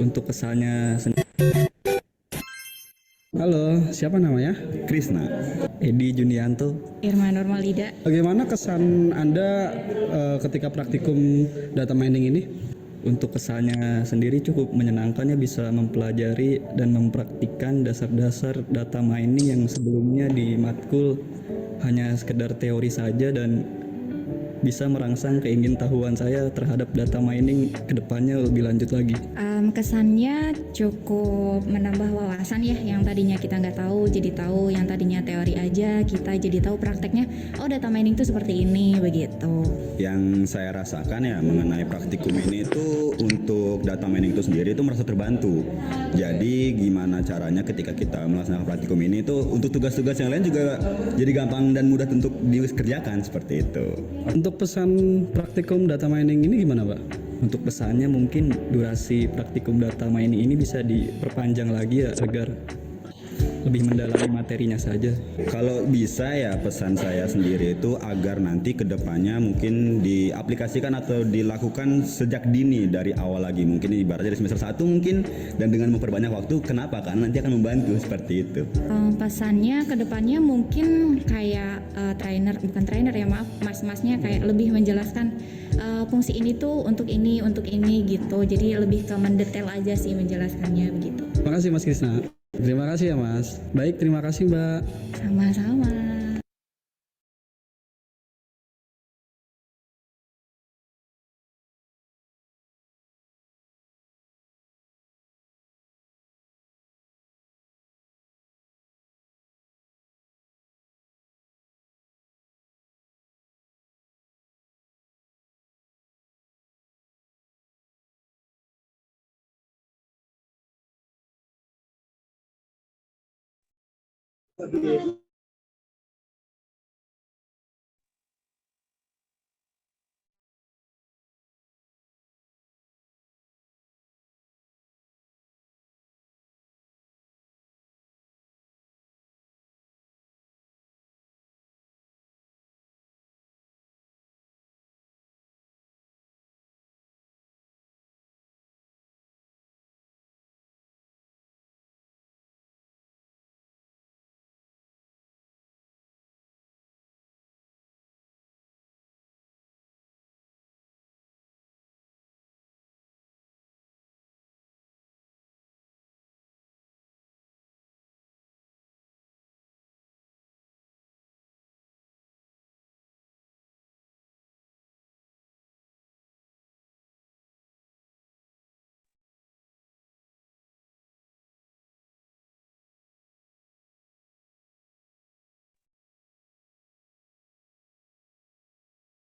Untuk kesannya Halo, siapa namanya? Krisna, Edi Junianto. Irma Normalida. Bagaimana kesan Anda ketika praktikum data mining ini? Untuk kesannya sendiri cukup menyenangkan ya, bisa mempelajari dan mempraktikkan dasar-dasar data mining yang sebelumnya di matkul hanya sekedar teori saja, dan bisa merangsang keingintahuan saya terhadap data mining kedepannya lebih lanjut lagi. Kesannya cukup menambah wawasan ya, yang tadinya kita nggak tahu jadi tahu, yang tadinya teori aja kita jadi tahu prakteknya, oh data mining itu seperti ini begitu. Yang saya rasakan ya mengenai praktikum ini itu untuk data mining itu sendiri itu merasa terbantu. Jadi gimana caranya ketika kita melaksanakan praktikum ini itu untuk tugas-tugas yang lain juga jadi gampang dan mudah untuk dikerjakan seperti itu. Untuk pesan praktikum data mining ini gimana, Pak? Untuk pesannya mungkin durasi praktikum data mining ini bisa diperpanjang lagi ya, agar lebih mendalami materinya saja. Kalau bisa ya pesan saya sendiri itu agar nanti kedepannya mungkin diaplikasikan atau dilakukan sejak dini dari awal lagi, mungkin ibaratnya dari semester 1 mungkin, dan dengan memperbanyak waktu. Kenapa? Karena nanti akan membantu seperti itu. Pesannya kedepannya mungkin kayak bukan trainer ya, maaf, mas-masnya kayak lebih menjelaskan fungsi ini tuh untuk ini gitu, jadi lebih ke mendetail aja sih menjelaskannya begitu. Terima kasih Mas Krisna. Terima kasih ya Mas. Baik, terima kasih Mbak. Sama-sama.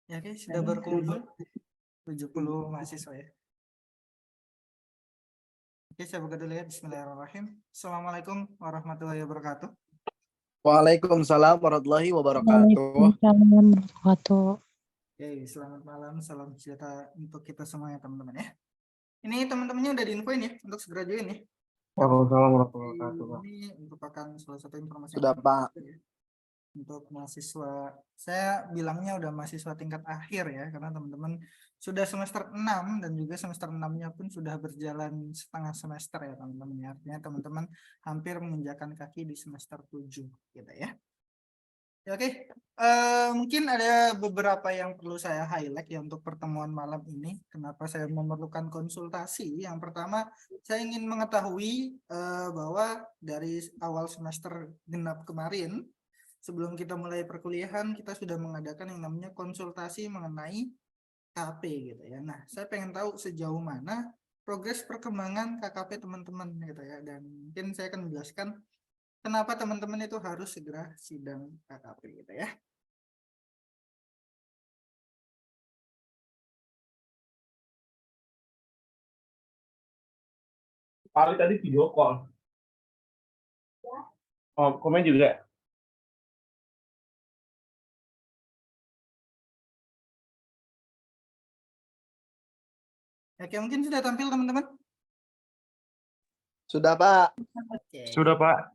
Ya, oke, sudah berkumpul 70 mahasiswa ya. Oke, saya buka dulu ya. Bismillahirrahmanirrahim. Assalamualaikum warahmatullahi wabarakatuh. Waalaikumsalam warahmatullahi wabarakatuh. Waalaikumsalam warahmatullahi wabarakatuh. Oke, selamat malam, salam sejahtera untuk kita semua ya teman-teman ya. Ini teman-temannya udah diinfoin ya untuk segera join ya. Waalaikumsalam warahmatullahi wabarakatuh. Ini merupakan salah satu informasi Sudah, yang Pak. ya. Untuk mahasiswa, saya bilangnya udah mahasiswa tingkat akhir ya, karena teman-teman sudah semester 6 dan juga semester 6-nya pun sudah berjalan setengah semester ya teman-teman ya. Artinya teman-teman hampir menginjakan kaki di semester 7 gitu ya. Ya, oke, mungkin ada beberapa yang perlu saya highlight ya untuk pertemuan malam ini. Kenapa saya memerlukan konsultasi? Yang pertama, saya ingin mengetahui bahwa dari awal semester genap kemarin, sebelum kita mulai perkuliahan, kita sudah mengadakan yang namanya konsultasi mengenai KKP gitu ya. Nah, saya pengen tahu sejauh mana progres perkembangan KKP teman-teman gitu ya. Dan mungkin saya akan menjelaskan kenapa teman-teman itu harus segera sidang KKP gitu ya. Pali tadi video call. Oh, komen juga. Oke, mungkin sudah tampil teman-teman. Sudah, Pak. Oke. Sudah, Pak.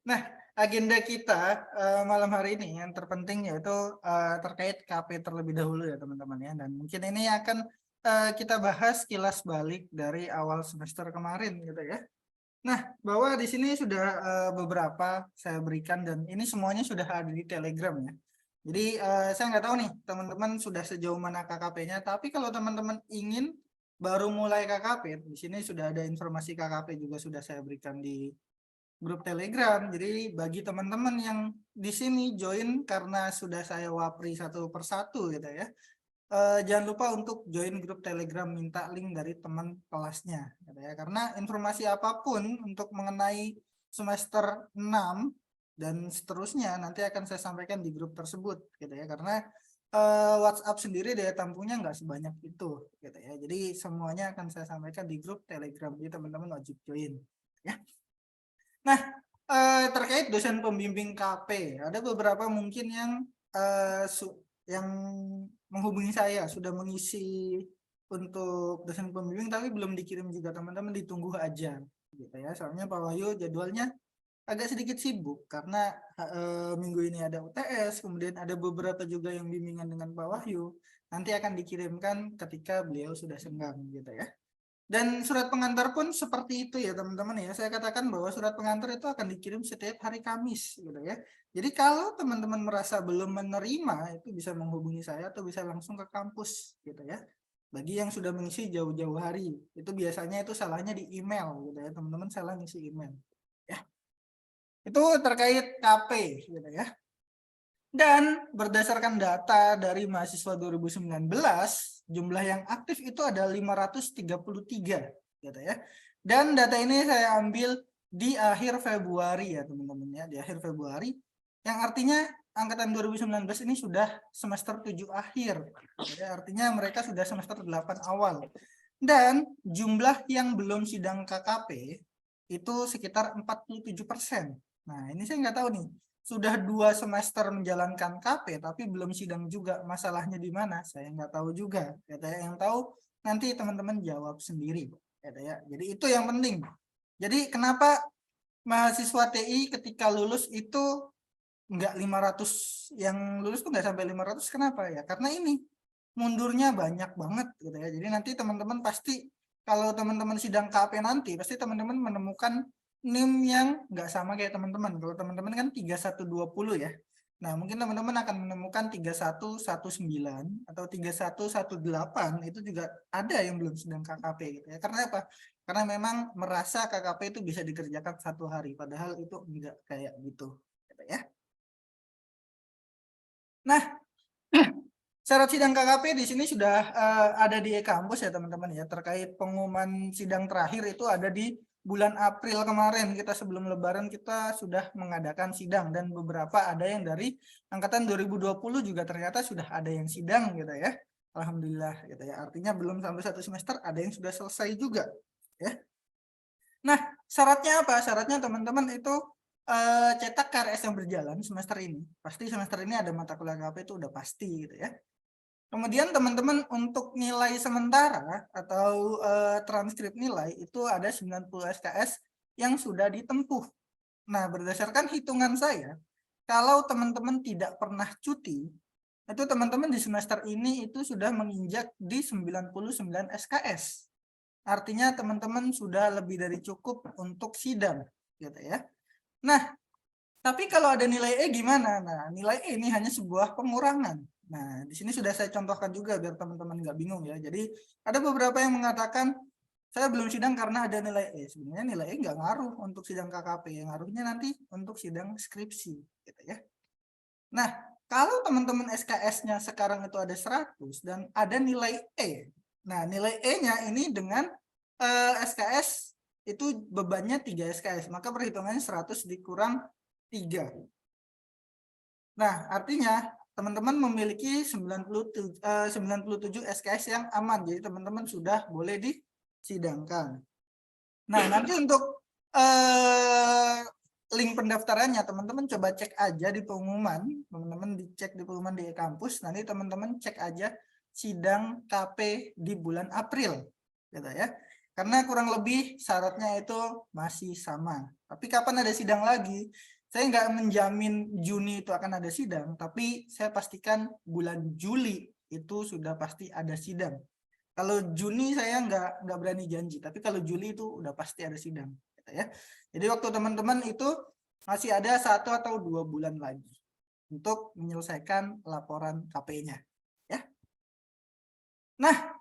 Nah, agenda kita malam hari ini yang terpenting yaitu terkait KP terlebih dahulu ya teman-teman ya. Dan mungkin ini akan kita bahas kilas balik dari awal semester kemarin gitu ya. Nah, bahwa di sini sudah beberapa saya berikan dan ini semuanya sudah ada di Telegram ya. Jadi saya nggak tahu nih teman-teman sudah sejauh mana KKP-nya, tapi kalau teman-teman ingin baru mulai KKP, di sini sudah ada informasi KKP juga sudah saya berikan di grup Telegram. Jadi bagi teman-teman yang di sini join karena sudah saya wapri satu persatu gitu ya. Jangan lupa untuk join grup Telegram, minta link dari teman kelasnya gitu ya. Karena informasi apapun untuk mengenai semester 6 dan seterusnya nanti akan saya sampaikan di grup tersebut gitu ya. Karena WhatsApp sendiri daya tampungnya nggak sebanyak itu gitu ya. Jadi semuanya akan saya sampaikan di grup Telegram. Jadi teman-teman wajib join ya. Nah, terkait dosen pembimbing KP, ada beberapa mungkin yang menghubungi saya sudah mengisi untuk dosen pembimbing tapi belum dikirim juga, teman-teman ditunggu aja gitu ya. Soalnya Pak Wahyu jadwalnya agak sedikit sibuk karena minggu ini ada UTS, kemudian ada beberapa juga yang bimbingan dengan Pak Wahyu. Nanti akan dikirimkan ketika beliau sudah senggang gitu ya. Dan surat pengantar pun seperti itu ya teman-teman ya. Saya katakan bahwa surat pengantar itu akan dikirim setiap hari Kamis gitu ya. Jadi kalau teman-teman merasa belum menerima itu bisa menghubungi saya atau bisa langsung ke kampus gitu ya. Bagi yang sudah mengisi jauh-jauh hari, itu biasanya itu salahnya di email gitu ya. Teman-teman salah ngisi email ya. Itu terkait KP gitu ya. Dan berdasarkan data dari mahasiswa 2019, jumlah yang aktif itu ada 533 gitu ya. Dan data ini saya ambil di akhir Februari ya teman-teman ya, di akhir Februari. Yang artinya angkatan 2019 ini sudah semester 7 akhir. Ya, artinya mereka sudah semester 8 awal. Dan jumlah yang belum sidang KKP itu sekitar 47%. Nah, ini saya nggak tahu nih. Sudah 2 semester menjalankan KP tapi belum sidang juga, masalahnya di mana saya nggak tahu juga ya. Yang tahu nanti teman-teman jawab sendiri ya. Jadi itu yang penting. Jadi kenapa mahasiswa TI ketika lulus itu nggak 500, yang lulus tuh nggak sampai 500, kenapa ya? Karena ini mundurnya banyak banget gitu ya. Jadi nanti teman-teman pasti kalau teman-teman sidang KP nanti pasti teman-teman menemukan NIM yang nggak sama kayak teman-teman. Kalau teman-teman kan 3120 ya. Nah, mungkin teman-teman akan menemukan 3119 atau 3118, itu juga ada yang belum sidang KKP gitu ya. Karena apa? Karena memang merasa KKP itu bisa dikerjakan 1 hari, padahal itu enggak kayak gitu ya. Nah, syarat sidang KKP di sini sudah ada di e-kampus ya teman-teman ya. Terkait pengumuman sidang terakhir itu ada di bulan April kemarin. Kita sebelum Lebaran kita sudah mengadakan sidang dan beberapa ada yang dari angkatan 2020 juga ternyata sudah ada yang sidang gitu ya. Alhamdulillah gitu ya. Artinya belum sampai 1 semester ada yang sudah selesai juga ya. Nah, syaratnya apa? Syaratnya teman-teman itu cetak KRS yang berjalan semester ini. Pasti semester ini ada mata kuliah KKP itu udah pasti gitu ya. Kemudian teman-teman untuk nilai sementara atau transkrip nilai itu ada 90 SKS yang sudah ditempuh. Nah, berdasarkan hitungan saya, kalau teman-teman tidak pernah cuti, itu teman-teman di semester ini itu sudah menginjak di 99 SKS. Artinya teman-teman sudah lebih dari cukup untuk sidang, gitu ya. Nah, tapi kalau ada nilai E gimana? Nah, nilai E ini hanya sebuah pengurangan. Nah, di sini sudah saya contohkan juga biar teman-teman nggak bingung ya. Jadi ada beberapa yang mengatakan saya belum sidang karena ada nilai E. Sebenarnya nilai E nggak ngaruh untuk sidang KKP, yang ngaruhnya nanti untuk sidang skripsi, gitu ya. Nah, kalau teman-teman SKS-nya sekarang itu ada 100 dan ada nilai E. Nah, nilai E-nya ini dengan SKS itu bebannya 3 SKS, maka perhitungannya 100 dikurang 3. Nah, artinya teman-teman memiliki 97 SKS yang aman. Jadi teman-teman sudah boleh disidangkan. Nah, nanti untuk link pendaftarannya teman-teman coba cek aja di pengumuman. Teman-teman dicek di pengumuman di kampus. Nanti teman-teman cek aja sidang KP di bulan April. Gitu ya. Karena kurang lebih syaratnya itu masih sama. Tapi kapan ada sidang lagi? Saya nggak menjamin Juni itu akan ada sidang, tapi saya pastikan bulan Juli itu sudah pasti ada sidang. Kalau Juni saya nggak berani janji, tapi kalau Juli itu udah pasti ada sidang, gitu ya. Jadi waktu teman-teman itu masih ada 1 atau 2 bulan lagi untuk menyelesaikan laporan KP-nya, ya. Nah,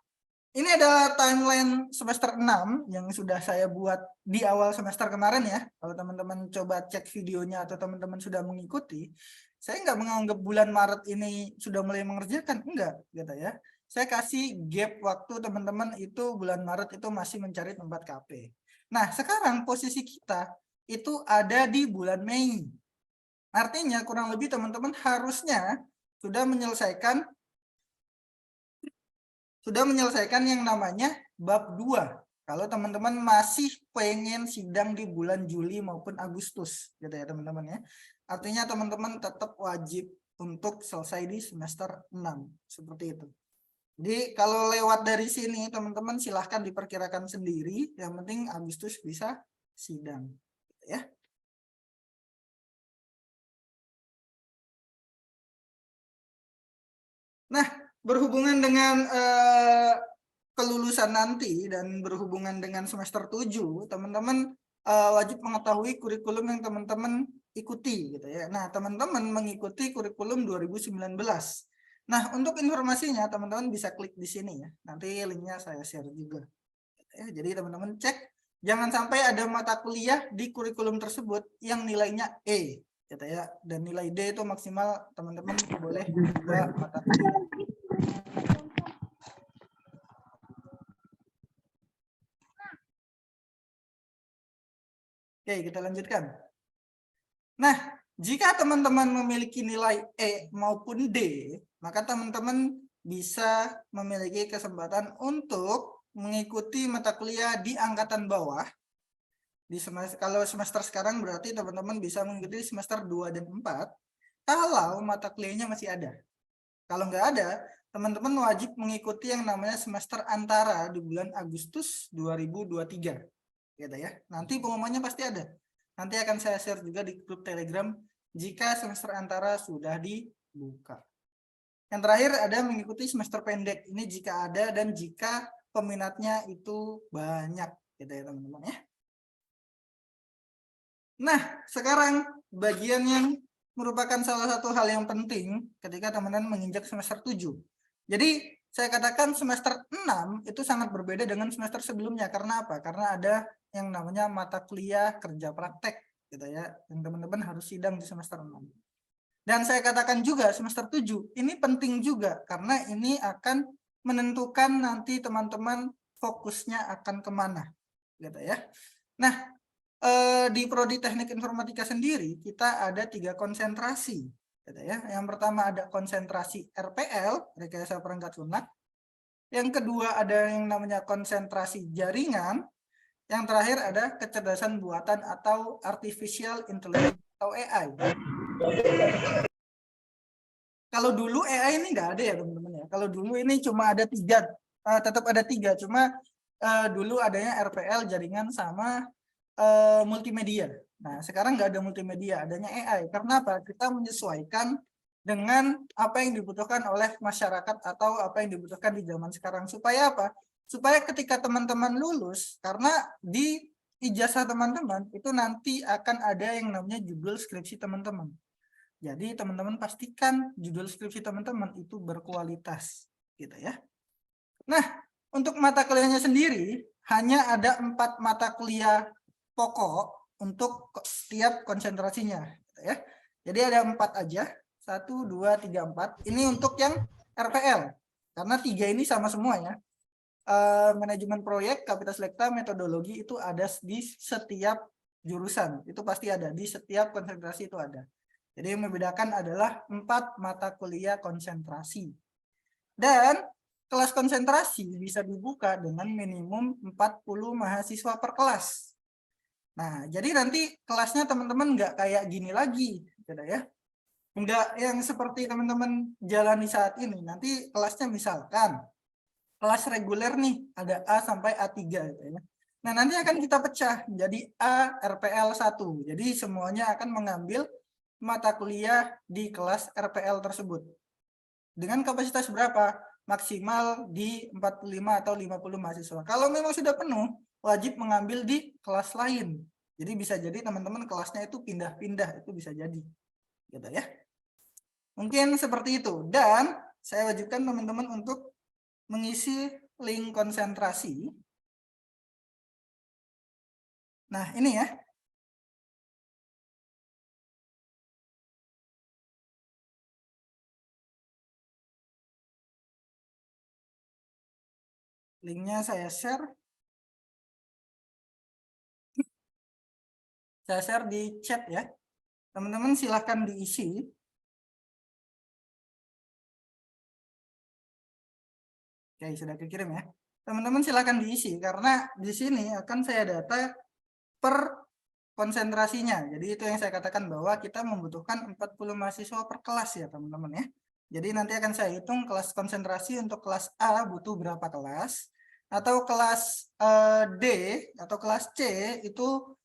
ini adalah timeline semester 6 yang sudah saya buat di awal semester kemarin ya. Kalau teman-teman coba cek videonya atau teman-teman sudah mengikuti, saya nggak menganggap bulan Maret ini sudah mulai mengerjakan, enggak, gitu ya. Saya kasih gap waktu teman-teman itu bulan Maret itu masih mencari tempat KP. Nah, sekarang posisi kita itu ada di bulan Mei. Artinya kurang lebih teman-teman harusnya sudah menyelesaikan yang namanya bab 2. Kalau teman-teman masih pengen sidang di bulan Juli maupun Agustus, gitu ya teman-teman ya. Artinya teman-teman tetap wajib untuk selesai di semester 6, seperti itu. Jadi kalau lewat dari sini teman-teman silahkan diperkirakan sendiri, yang penting Agustus bisa sidang, gitu ya. Nah, berhubungan dengan kelulusan nanti dan berhubungan dengan semester 7, teman-teman wajib mengetahui kurikulum yang teman-teman ikuti, gitu ya. Nah, teman-teman mengikuti kurikulum 2019. Nah, untuk informasinya teman-teman bisa klik di sini ya. Nanti linknya saya share juga. Ya, jadi teman-teman cek, jangan sampai ada mata kuliah di kurikulum tersebut yang nilainya E, gitu ya. Dan nilai D itu maksimal teman-teman boleh 2 mata kuliah. Oke, kita lanjutkan. Nah, jika teman-teman memiliki nilai E maupun D, maka teman-teman bisa memiliki kesempatan untuk mengikuti mata kuliah di angkatan bawah. Kalau semester sekarang berarti teman-teman bisa mengikuti semester 2 dan 4 kalau mata kuliahnya masih ada. Kalau nggak ada, teman-teman wajib mengikuti yang namanya semester antara di bulan Agustus 2023. Gitu ya. Nanti pengumumannya pasti ada. Nanti akan saya share juga di grup Telegram jika semester antara sudah dibuka. Yang terakhir ada mengikuti semester pendek. Ini jika ada dan jika peminatnya itu banyak, gitu ya teman-teman ya. Nah, sekarang bagian yang merupakan salah satu hal yang penting ketika teman-teman menginjak semester 7. Jadi saya katakan semester 6 itu sangat berbeda dengan semester sebelumnya. Karena apa? Karena ada yang namanya mata kuliah kerja praktek, gitu ya. Yang teman-teman harus sidang di semester 6. Dan saya katakan juga semester 7 ini penting juga karena ini akan menentukan nanti teman-teman fokusnya akan kemana, gitu ya. Nah, di Prodi Teknik Informatika sendiri kita ada 3 konsentrasi, gitu ya. Yang pertama ada konsentrasi RPL, rekayasa perangkat lunak. Yang kedua ada yang namanya konsentrasi jaringan. Yang terakhir ada kecerdasan buatan atau artificial intelligence atau AI. Kalau dulu AI ini nggak ada ya teman-teman ya. Kalau dulu ini cuma ada 3, tetap ada 3. Cuma dulu adanya RPL, jaringan sama multimedia. Nah sekarang nggak ada multimedia, adanya AI. Karena apa? Kita menyesuaikan dengan apa yang dibutuhkan oleh masyarakat atau apa yang dibutuhkan di zaman sekarang. Supaya apa? Supaya ketika teman-teman lulus, karena di ijazah teman-teman itu nanti akan ada yang namanya judul skripsi teman-teman. Jadi teman-teman pastikan judul skripsi teman-teman itu berkualitas, gitu ya. Nah, untuk mata kuliahnya sendiri hanya ada 4 mata kuliah pokok untuk setiap konsentrasinya, gitu ya. Jadi ada 4 aja, 1, 2, 3, 4. Ini untuk yang RPL, karena 3 ini sama semua ya. Manajemen proyek, kapasitas lekta, metodologi itu ada di setiap jurusan, itu pasti ada di setiap konsentrasi itu ada. Jadi yang membedakan adalah 4 mata kuliah konsentrasi. Dan kelas konsentrasi bisa dibuka dengan minimum 40 mahasiswa per kelas. Nah, jadi nanti kelasnya teman-teman nggak kayak gini lagi, gitu ya. Nggak yang seperti teman-teman jalani saat ini. Nanti kelasnya misalkan kelas reguler nih, ada A sampai A3, gitu ya. Nah, nanti akan kita pecah jadi A RPL 1. Jadi semuanya akan mengambil mata kuliah di kelas RPL tersebut. Dengan kapasitas berapa? Maksimal di 45 atau 50 mahasiswa. Kalau memang sudah penuh, wajib mengambil di kelas lain. Jadi bisa jadi teman-teman kelasnya itu pindah-pindah, itu bisa jadi. Gitu ya. Mungkin seperti itu. Dan saya wajibkan teman-teman untuk mengisi link konsentrasi. Nah, ini ya. Linknya saya share. Saya share di chat ya. Teman-teman silahkan diisi. Oke, sudah kekirim ya. Teman-teman silahkan diisi karena di sini akan saya data per konsentrasinya. Jadi itu yang saya katakan bahwa kita membutuhkan 40 mahasiswa per kelas ya teman-teman ya. Jadi nanti akan saya hitung kelas konsentrasi untuk kelas A butuh berapa kelas, atau kelas D atau kelas C itu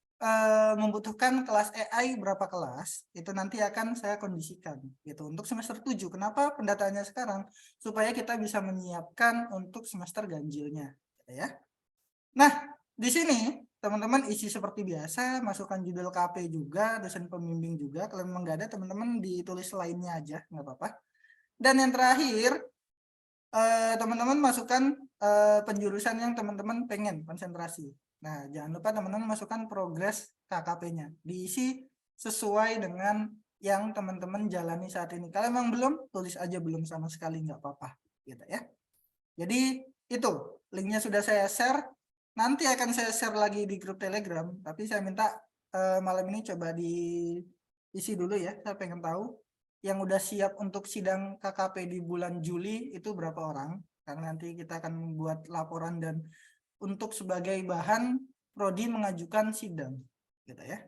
membutuhkan kelas EI berapa kelas, itu nanti akan saya kondisikan gitu untuk semester 7. Kenapa pendataannya sekarang? Supaya kita bisa menyiapkan untuk semester ganjilnya gitu ya. Nah, di sini teman-teman isi seperti biasa, masukkan judul KP juga, dosen pembimbing juga. Kalau memang nggak ada, teman-teman ditulis lainnya aja, nggak apa-apa. Dan yang terakhir, teman-teman masukkan penjurusan yang teman-teman pengen konsentrasi. Nah, jangan lupa teman-teman masukkan progres KKP-nya. Diisi sesuai dengan yang teman-teman jalani saat ini. Kalau memang belum, tulis aja belum sama sekali, nggak apa-apa. Gitu ya. Jadi itu, linknya sudah saya share. Nanti akan saya share lagi di grup Telegram. Tapi saya minta malam ini coba diisi dulu ya. Saya pengen tahu yang udah siap untuk sidang KKP di bulan Juli itu berapa orang. Karena nanti kita akan membuat laporan dan untuk sebagai bahan prodi mengajukan sidang, gitu ya.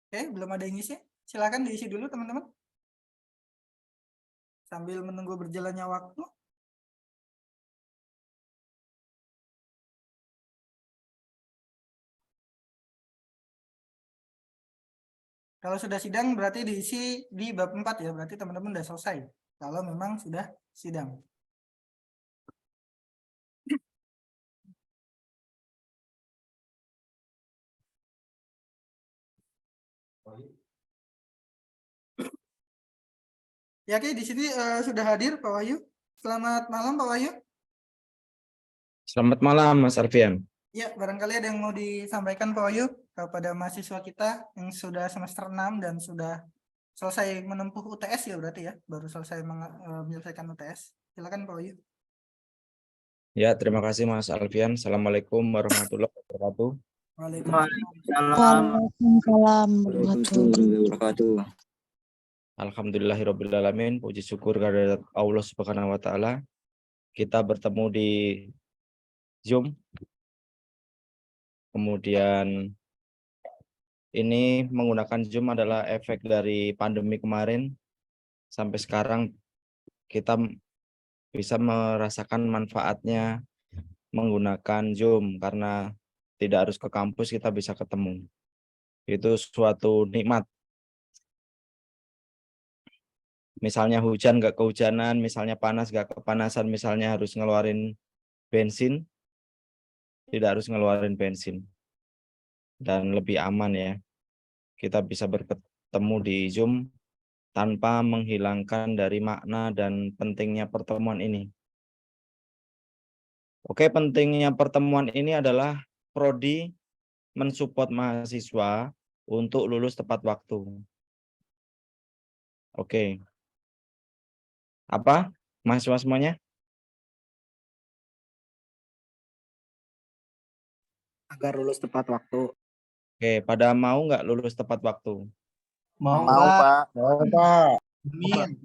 Oke, belum ada yang isi. Silakan diisi dulu teman-teman. Sambil menunggu berjalannya waktu. Kalau sudah sidang berarti diisi di bab 4 ya, berarti teman-teman sudah selesai. Kalau memang sudah sidang. Ya, oke, di sini sudah hadir Pak Wahyu. Selamat malam Pak Wahyu. Selamat malam Mas Alfian. Ya, barangkali ada yang mau disampaikan Pak Wahyu kepada mahasiswa kita yang sudah semester 6 dan sudah selesai menempuh UTS ya berarti ya, baru selesai menyelesaikan UTS. Silakan Pak Wahyu. Ya, terima kasih Mas Alfian. Assalamualaikum warahmatullahi wabarakatuh. Waalaikumsalam. Waalaikumsalam warahmatullahi wabarakatuh. Alhamdulillahirrabbilalamin. Puji syukur kehadirat Allah Subhanahu wa Ta'ala. Kita bertemu di Zoom. Kemudian ini menggunakan Zoom adalah efek dari pandemi kemarin. Sampai sekarang kita bisa merasakan manfaatnya menggunakan Zoom karena tidak harus ke kampus, kita bisa ketemu. Itu suatu nikmat. Misalnya hujan nggak kehujanan, misalnya panas nggak kepanasan, misalnya harus ngeluarin bensin, tidak harus ngeluarin bensin. Dan lebih aman ya. Kita bisa bertemu di Zoom tanpa menghilangkan dari makna dan pentingnya pertemuan ini. Oke, pentingnya pertemuan ini adalah prodi mensupport mahasiswa untuk lulus tepat waktu. Oke. Apa, mahasiswa semuanya? Agar lulus tepat waktu. Oke, pada mau nggak lulus tepat waktu? Mau Pak. Amin.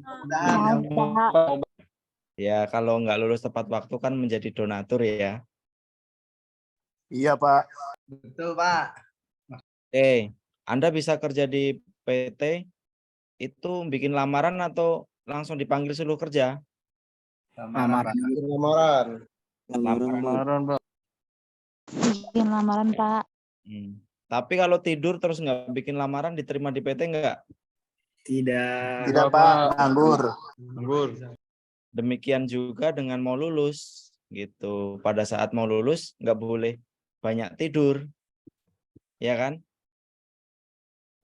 Ya, kalau nggak lulus tepat waktu kan menjadi donatur ya. Iya Pak. Betul Pak. Oke, Anda bisa kerja di PT, itu bikin lamaran atau langsung dipanggil seluruh kerja? Lamaran. Lamaran. Bikin lamaran, Pak. Tapi kalau tidur terus nggak bikin lamaran, diterima di PT nggak? Tidak. Tidak, Pak. Nganggur. Demikian juga dengan mau lulus gitu. Pada saat mau lulus nggak boleh banyak tidur, ya kan?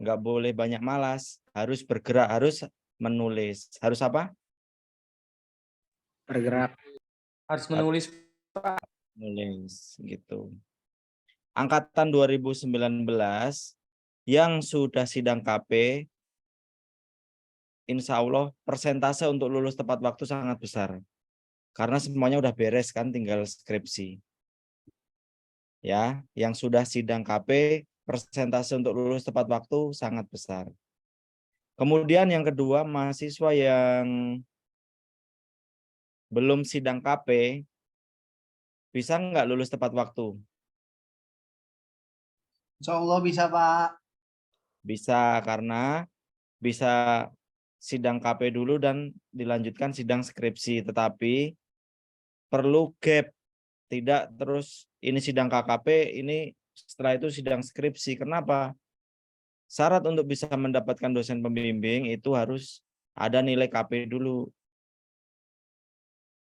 Nggak boleh banyak malas, harus bergerak, harus menulis. Harus apa? Bergerak. Harus menulis. Nulis gitu. Angkatan 2019 yang sudah sidang KP, insya Allah persentase untuk lulus tepat waktu sangat besar. Karena semuanya udah beres kan, tinggal skripsi. Ya, yang sudah sidang KP, persentase untuk lulus tepat waktu sangat besar. Kemudian yang kedua, mahasiswa yang belum sidang KP, bisa nggak lulus tepat waktu? Insya Allah bisa, Pak. Bisa, karena bisa sidang KP dulu dan dilanjutkan sidang skripsi. Tetapi perlu gap. Tidak terus ini sidang KKP, ini setelah itu sidang skripsi. Kenapa? Syarat untuk bisa mendapatkan dosen pembimbing itu harus ada nilai KP dulu.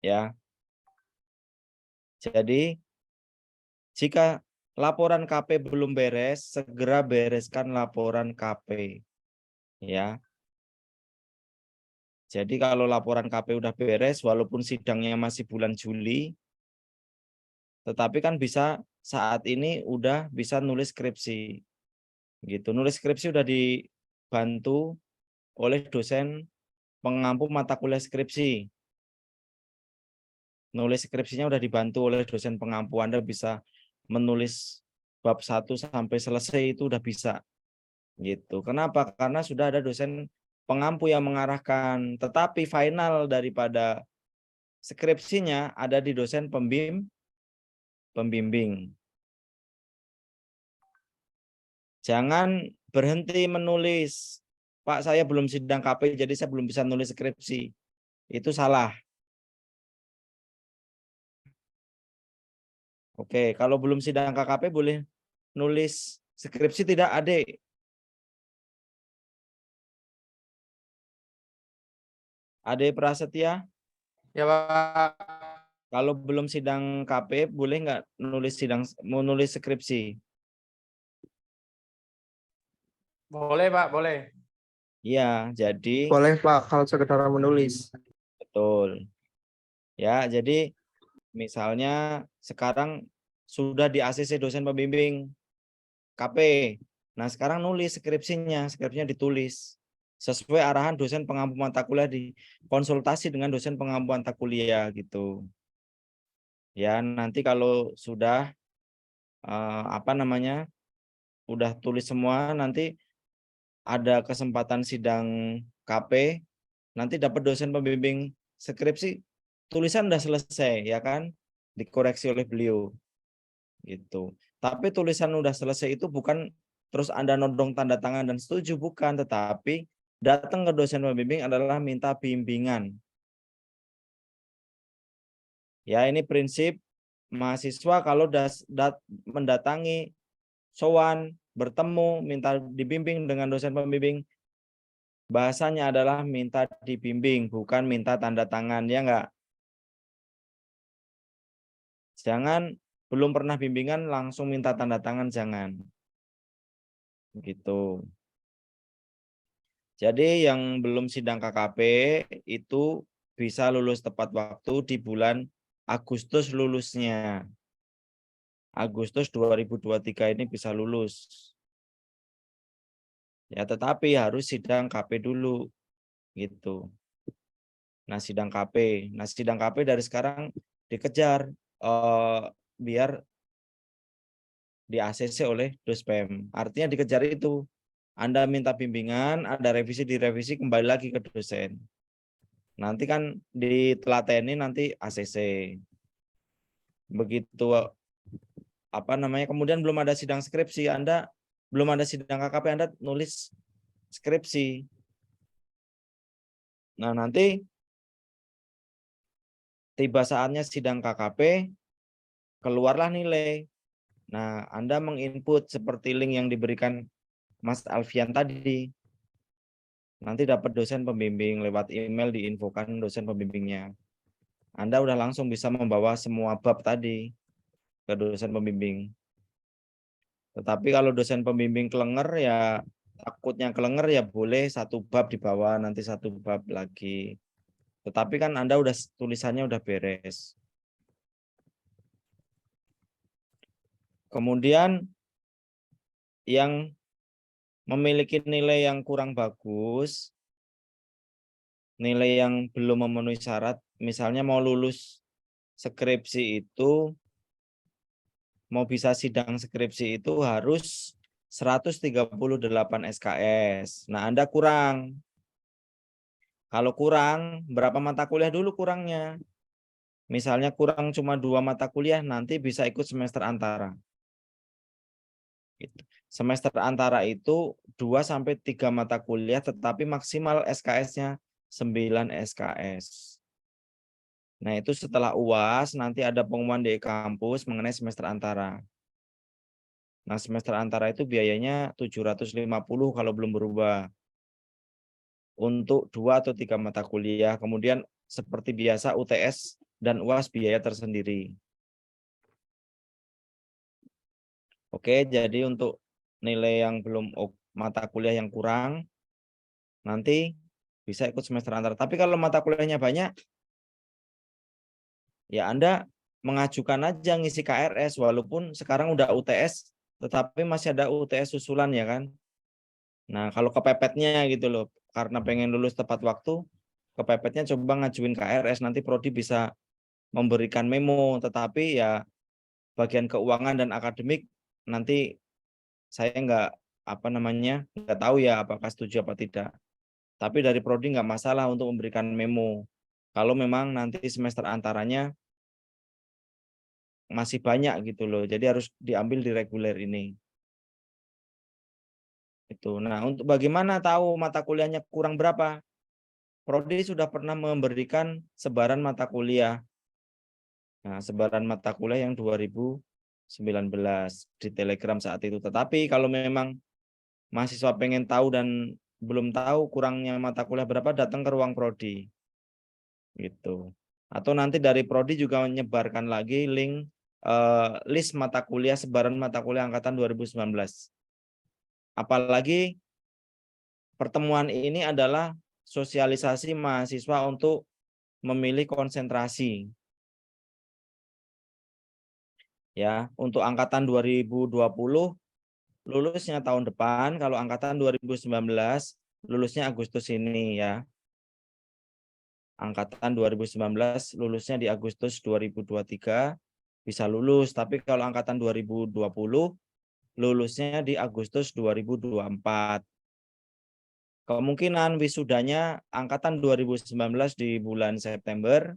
Ya. Jadi, jika laporan KP belum beres, segera bereskan laporan KP. Ya. Jadi kalau laporan KP udah beres, walaupun sidangnya masih bulan Juli, tetapi kan bisa saat ini udah bisa nulis skripsi. Gitu. Nulis skripsi udah dibantu oleh dosen pengampu mata kuliah skripsi. Nulis skripsinya udah dibantu oleh dosen pengampu. Anda bisa menulis bab 1 sampai selesai itu udah bisa. Gitu. Kenapa? Karena sudah ada dosen pengampu yang mengarahkan. Tetapi final daripada skripsinya ada di dosen pembimbing. Jangan berhenti menulis. Pak, saya belum sidang KP, jadi saya belum bisa nulis skripsi. Itu salah. Oke, kalau belum sidang KKP boleh nulis skripsi tidak, Adik? Adik Prasetya? Ya, Pak. Kalau belum sidang KP, boleh nggak mau nulis skripsi? Boleh, Pak, boleh. Iya, jadi Boleh, Pak, kalau sekedar menulis. betul. Ya, jadi misalnya sekarang sudah di ACC dosen pembimbing KP. Nah, sekarang nulis skripsinya ditulis sesuai arahan dosen pengampu mata kuliah, dikonsultasi dengan dosen pengampu mata kuliah gitu. Ya, nanti kalau sudah udah tulis semua, nanti ada kesempatan sidang KP, nanti dapat dosen pembimbing skripsi, tulisan udah selesai, ya kan? Dikoreksi oleh beliau. Gitu. Tapi tulisan udah selesai itu bukan terus Anda nodong tanda tangan dan setuju, bukan, tetapi datang ke dosen pembimbing adalah minta bimbingan. Ya, ini prinsip mahasiswa kalau mendatangi, sowan, bertemu, minta dibimbing dengan dosen pembimbing, bahasanya adalah minta dibimbing, bukan minta tanda tangan, ya enggak? Jangan belum pernah bimbingan langsung minta tanda tangan, jangan. Gitu. Jadi yang belum sidang KKP itu bisa lulus tepat waktu di bulan Agustus lulusnya. Agustus 2023 ini bisa lulus. Ya, tetapi harus sidang KP dulu. Gitu. Nah, sidang KP. Nah, sidang KP dari sekarang dikejar biar di ACC oleh Dospem. Artinya dikejar itu. Anda minta bimbingan, ada revisi, direvisi, kembali lagi ke dosen. Nanti kan ditelateni nanti ACC. Begitu kemudian belum ada sidang skripsi, Anda belum ada sidang KKP, Anda nulis skripsi. Nah, nanti tiba saatnya sidang KKP, keluarlah nilai. Nah, Anda menginput seperti link yang diberikan Mas Alfian tadi. Nanti dapat dosen pembimbing lewat email, diinfokan dosen pembimbingnya. Anda udah langsung bisa membawa semua bab tadi ke dosen pembimbing. Tetapi kalau dosen pembimbing kelenger ya takutnya kelenger ya boleh satu bab dibawa, nanti satu bab lagi. Tetapi kan Anda udah tulisannya udah beres. Kemudian yang memiliki nilai yang kurang bagus, nilai yang belum memenuhi syarat, misalnya mau lulus skripsi itu, mau bisa sidang skripsi itu harus 138 SKS. Nah, Anda kurang. Kalau kurang, berapa mata kuliah dulu kurangnya? Misalnya kurang cuma 2 mata kuliah, nanti bisa ikut semester antara. Gitu. Semester antara itu 2-3 mata kuliah, tetapi maksimal SKS-nya 9 SKS. Nah, itu setelah UAS, nanti ada pengumuman di kampus mengenai semester antara. Nah, semester antara itu biayanya 750 kalau belum berubah. Untuk 2 atau 3 mata kuliah. Kemudian seperti biasa UTS dan UAS biaya tersendiri. Oke, jadi untuk nilai yang belum mata kuliah yang kurang, nanti bisa ikut semester antara. Tapi kalau mata kuliahnya banyak, ya Anda mengajukan aja ngisi KRS, walaupun sekarang udah UTS, tetapi masih ada UTS susulan ya kan. Nah, kalau kepepetnya gitu loh, karena pengen lulus tepat waktu, kepepetnya coba ngajuin KRS, nanti Prodi bisa memberikan memo, tetapi ya bagian keuangan dan akademik nanti saya nggak tahu ya apakah setuju apa tidak. Tapi dari Prodi nggak masalah untuk memberikan memo. Kalau memang nanti semester antaranya masih banyak gitu loh, jadi harus diambil di reguler ini. Itu. Nah, untuk bagaimana tahu mata kuliahnya kurang berapa? Prodi sudah pernah memberikan sebaran mata kuliah. Nah, sebaran mata kuliah yang 2019 di Telegram saat itu. Tetapi kalau memang mahasiswa pengen tahu dan belum tahu kurangnya mata kuliah berapa, datang ke ruang Prodi. Gitu. Atau nanti dari Prodi juga menyebarkan lagi link list mata kuliah, sebaran mata kuliah angkatan 2019. Apalagi pertemuan ini adalah sosialisasi mahasiswa untuk memilih konsentrasi. Ya, untuk angkatan 2020 lulusnya tahun depan, kalau angkatan 2019 lulusnya Agustus ini ya. Angkatan 2019 lulusnya di Agustus 2023 bisa lulus, tapi kalau angkatan 2020 lulusnya di Agustus 2024. Kemungkinan wisudanya angkatan 2019 di bulan September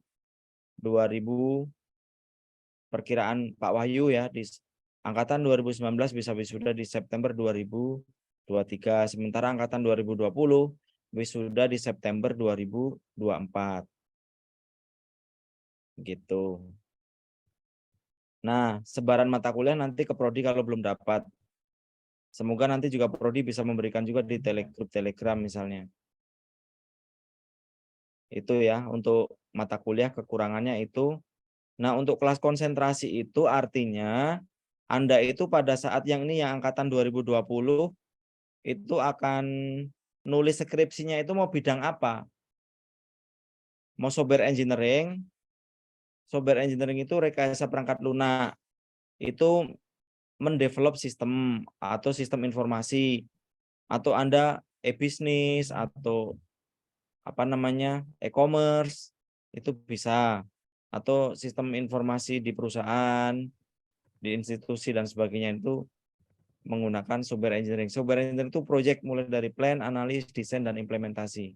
2000 perkiraan Pak Wahyu ya, di angkatan 2019 bisa wisuda di September 2023, sementara angkatan 2020 wisuda di September 2024. Gitu. Nah, sebaran mata kuliah nanti ke Prodi kalau belum dapat. Semoga nanti juga Prodi bisa memberikan juga di grup Telegram misalnya. Itu ya, untuk mata kuliah kekurangannya itu. Nah, untuk kelas konsentrasi itu artinya Anda itu pada saat yang ini yang angkatan 2020 itu akan nulis skripsinya itu mau bidang apa? Mau software engineering? Software engineering itu rekayasa perangkat lunak. Itu mendevelop sistem atau sistem informasi, atau Anda e-bisnis atau e-commerce itu bisa, atau sistem informasi di perusahaan, di institusi dan sebagainya itu menggunakan software engineering. Software engineering itu proyek mulai dari plan, analis, desain dan implementasi.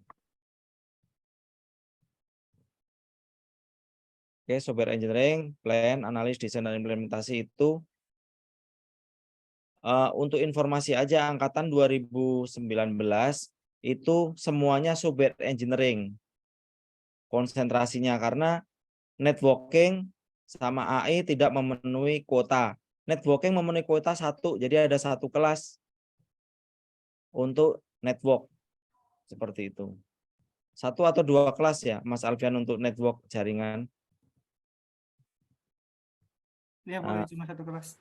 Oke, software engineering, plan, analis, desain dan implementasi itu untuk informasi aja angkatan 2019 itu semuanya software engineering konsentrasinya, karena networking sama AI tidak memenuhi kuota. Networking memenuhi kuota 1, jadi ada 1 kelas untuk network seperti itu. 1 atau 2 kelas ya, Mas Alfian, untuk network jaringan. Ya boleh cuma 1 kelas.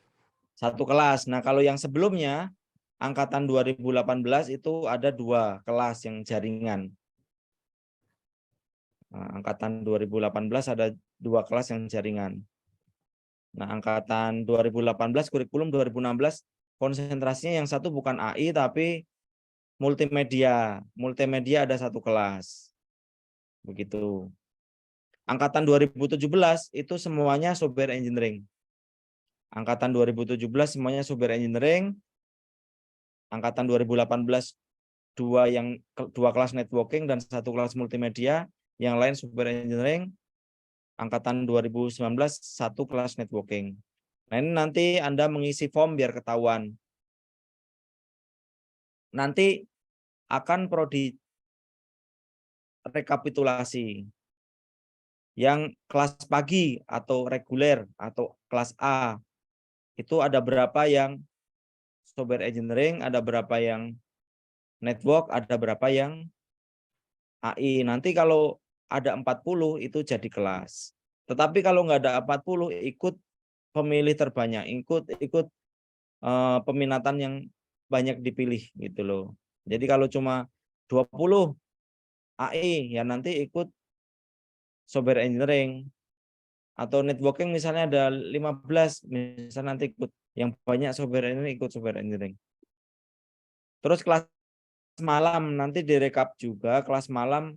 1 kelas. Nah, kalau yang sebelumnya angkatan 2018 itu ada 2 kelas yang jaringan. Nah, angkatan 2018 ada 2 kelas yang jaringan. Nah, angkatan 2018 kurikulum 2016 konsentrasinya yang satu bukan AI tapi multimedia. Multimedia ada 1 kelas. Begitu. Angkatan 2017 itu semuanya software engineering. Angkatan 2017 semuanya software engineering. Angkatan 2018 2 kelas networking dan 1 kelas multimedia, yang lain software engineering. Angkatan 2019 1 kelas networking. Nah, ini nanti Anda mengisi form biar ketahuan. Nanti akan prodi rekapitulasi. Yang kelas pagi atau reguler atau kelas A itu ada berapa yang software engineering, ada berapa yang network, ada berapa yang AI. Nanti kalau ada 40 itu jadi kelas. Tetapi kalau nggak ada 40 ikut pemilih terbanyak, ikut peminatan yang banyak dipilih gitu loh. Jadi kalau cuma 20 AI ya nanti ikut software engineering, atau networking misalnya ada 15, misalnya nanti ikut yang banyak software engineering, ikut software engineering. Terus kelas malam nanti direkap juga kelas malam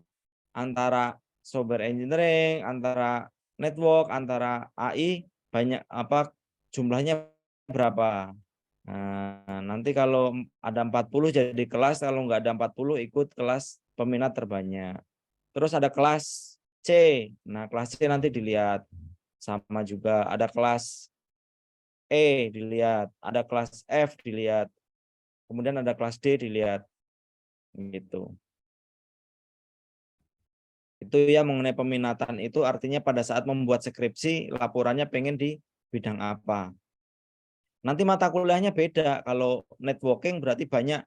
antara software engineering, antara network, antara AI banyak apa jumlahnya berapa. Nah, nanti kalau ada 40 jadi kelas, kalau nggak ada 40 ikut kelas peminat terbanyak. Terus ada kelas C. Nah, kelas C nanti dilihat. Sama juga ada kelas E dilihat, ada kelas F dilihat. Kemudian ada kelas D dilihat. Gitu. Itu ya mengenai peminatan itu artinya pada saat membuat skripsi laporannya pengen di bidang apa. Nanti mata kuliahnya beda. Kalau networking berarti banyak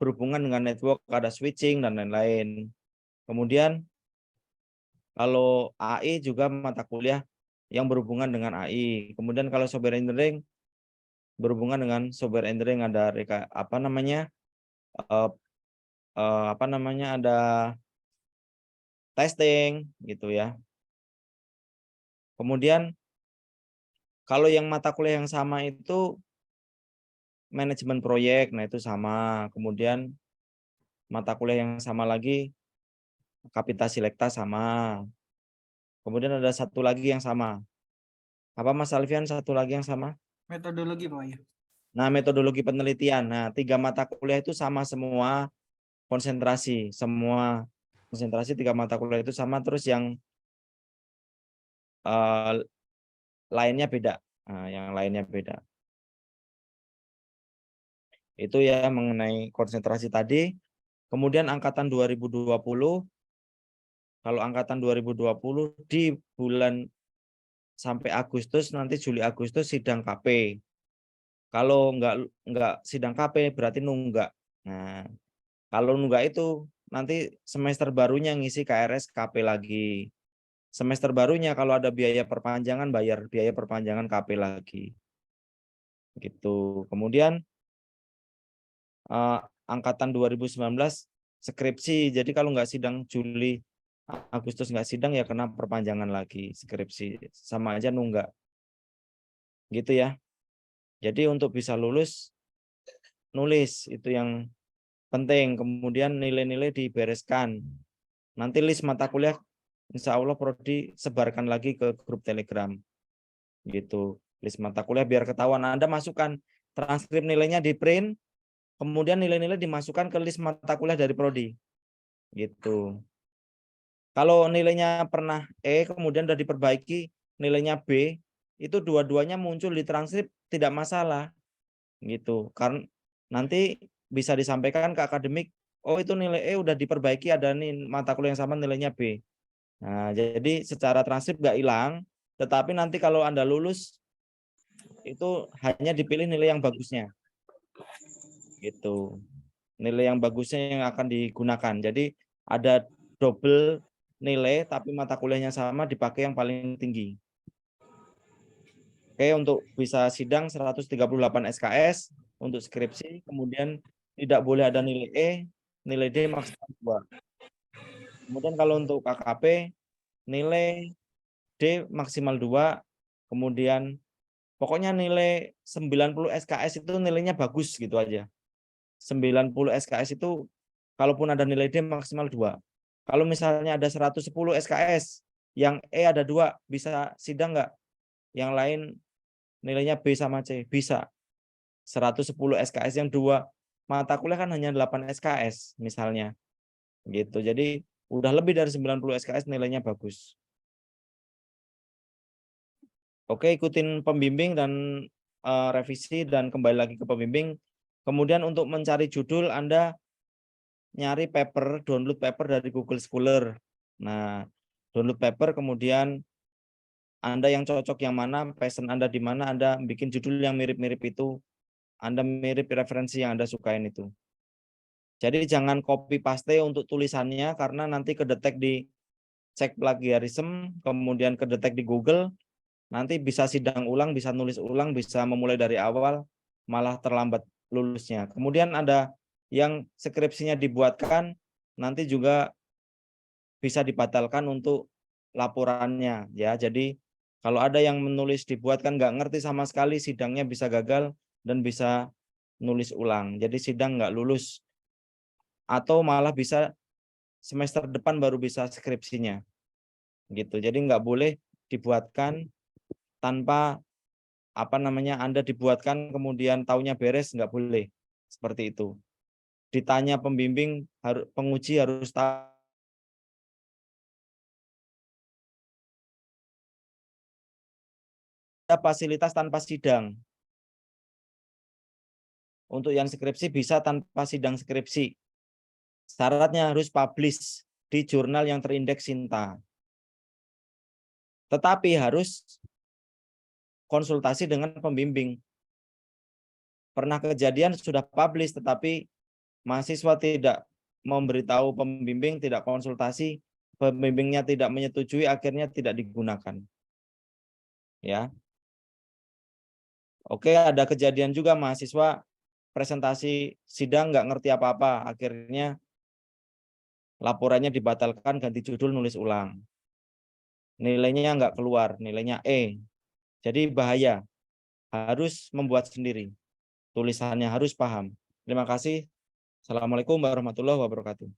berhubungan dengan network, ada switching dan lain-lain. Kemudian kalau AI juga mata kuliah yang berhubungan dengan AI. Kemudian kalau software engineering berhubungan dengan software engineering ada apa namanya ada testing gitu ya. Kemudian kalau yang mata kuliah yang sama itu manajemen proyek, nah itu sama. Kemudian mata kuliah yang sama lagi Kapita Selekta sama. Kemudian ada satu lagi yang sama. Apa Mas Alfian satu lagi yang sama? Metodologi Pak ya. Nah, metodologi penelitian. Nah, 3 mata kuliah itu sama semua konsentrasi. Semua konsentrasi 3 mata kuliah itu sama, terus yang lainnya beda. Nah, yang lainnya beda. Itu ya mengenai konsentrasi tadi. Kemudian angkatan 2020, kalau angkatan 2020 di bulan sampai Agustus, nanti Juli Agustus sidang KP. Kalau enggak sidang KP berarti nunggak. Nah, kalau nunggak itu nanti semester barunya ngisi KRS KP lagi. Semester barunya kalau ada biaya perpanjangan bayar biaya perpanjangan KP lagi. Gitu. Kemudian angkatan 2019 skripsi. Jadi kalau nggak sidang Juli Agustus nggak sidang ya kena perpanjangan lagi skripsi. Sama aja nunggak. Gitu ya. Jadi untuk bisa lulus nulis itu yang penting. Kemudian nilai-nilai dibereskan. Nanti list mata kuliah insya Allah prodi sebarkan lagi ke grup Telegram. Gitu. List mata kuliah biar ketahuan. Anda masukkan transkrip nilainya di print. Kemudian nilai-nilai dimasukkan ke list mata kuliah dari prodi. Gitu. Kalau nilainya pernah E kemudian sudah diperbaiki nilainya B, itu dua-duanya muncul di transkrip tidak masalah. Gitu. Karena nanti bisa disampaikan ke akademik, oh itu nilai E udah diperbaiki ada nih mata kuliah yang sama nilainya B. Nah, jadi secara transkrip nggak hilang, tetapi nanti kalau Anda lulus itu hanya dipilih nilai yang bagusnya. Gitu. Nilai yang bagusnya yang akan digunakan. Jadi ada double nilai tapi mata kuliahnya sama, dipakai yang paling tinggi. Oke, untuk bisa sidang 138 SKS untuk skripsi, kemudian tidak boleh ada nilai E, nilai D maksimal 2. Kemudian kalau untuk KKP, nilai D maksimal 2, kemudian pokoknya nilai 90 SKS itu nilainya bagus gitu aja. 90 SKS itu kalaupun ada nilai D maksimal 2. Kalau misalnya ada 110 SKS, yang E ada 2, bisa sidang nggak? Yang lain nilainya B sama C, bisa. 110 SKS yang 2 mata kuliah kan hanya 8 SKS misalnya. Gitu. Jadi udah lebih dari 90 SKS nilainya bagus. Oke, ikutin pembimbing dan revisi dan kembali lagi ke pembimbing. Kemudian untuk mencari judul Anda nyari paper, download paper dari Google Scholar. Nah, download paper kemudian Anda yang cocok yang mana, passion Anda di mana, Anda bikin judul yang mirip-mirip itu, Anda mirip referensi yang Anda sukain itu. Jadi jangan copy paste untuk tulisannya karena nanti kedetek di cek plagiarism, kemudian kedetek di Google, nanti bisa sidang ulang, bisa nulis ulang, bisa memulai dari awal, malah terlambat lulusnya. Kemudian ada yang skripsinya dibuatkan, nanti juga bisa dibatalkan untuk laporannya. Ya, jadi kalau ada yang menulis dibuatkan nggak ngerti sama sekali, sidangnya bisa gagal dan bisa nulis ulang. Jadi sidang nggak lulus. Atau malah bisa semester depan baru bisa skripsinya. Gitu. Jadi nggak boleh dibuatkan tanpa Anda dibuatkan kemudian taunya beres, nggak boleh seperti itu. Ditanya pembimbing, penguji harus tahu fasilitas tanpa sidang. Untuk yang skripsi bisa tanpa sidang skripsi. Syaratnya harus publish di jurnal yang terindeks Sinta. Tetapi harus konsultasi dengan pembimbing. Pernah kejadian sudah publish tetapi mahasiswa tidak memberitahu pembimbing, tidak konsultasi, pembimbingnya tidak menyetujui, akhirnya tidak digunakan. Ya. Oke, ada kejadian juga mahasiswa presentasi sidang nggak ngerti apa-apa, akhirnya laporannya dibatalkan, ganti judul, nulis ulang. Nilainya nggak keluar, nilainya E. Jadi bahaya, harus membuat sendiri. Tulisannya harus paham. Terima kasih. Assalamualaikum warahmatullahi wabarakatuh.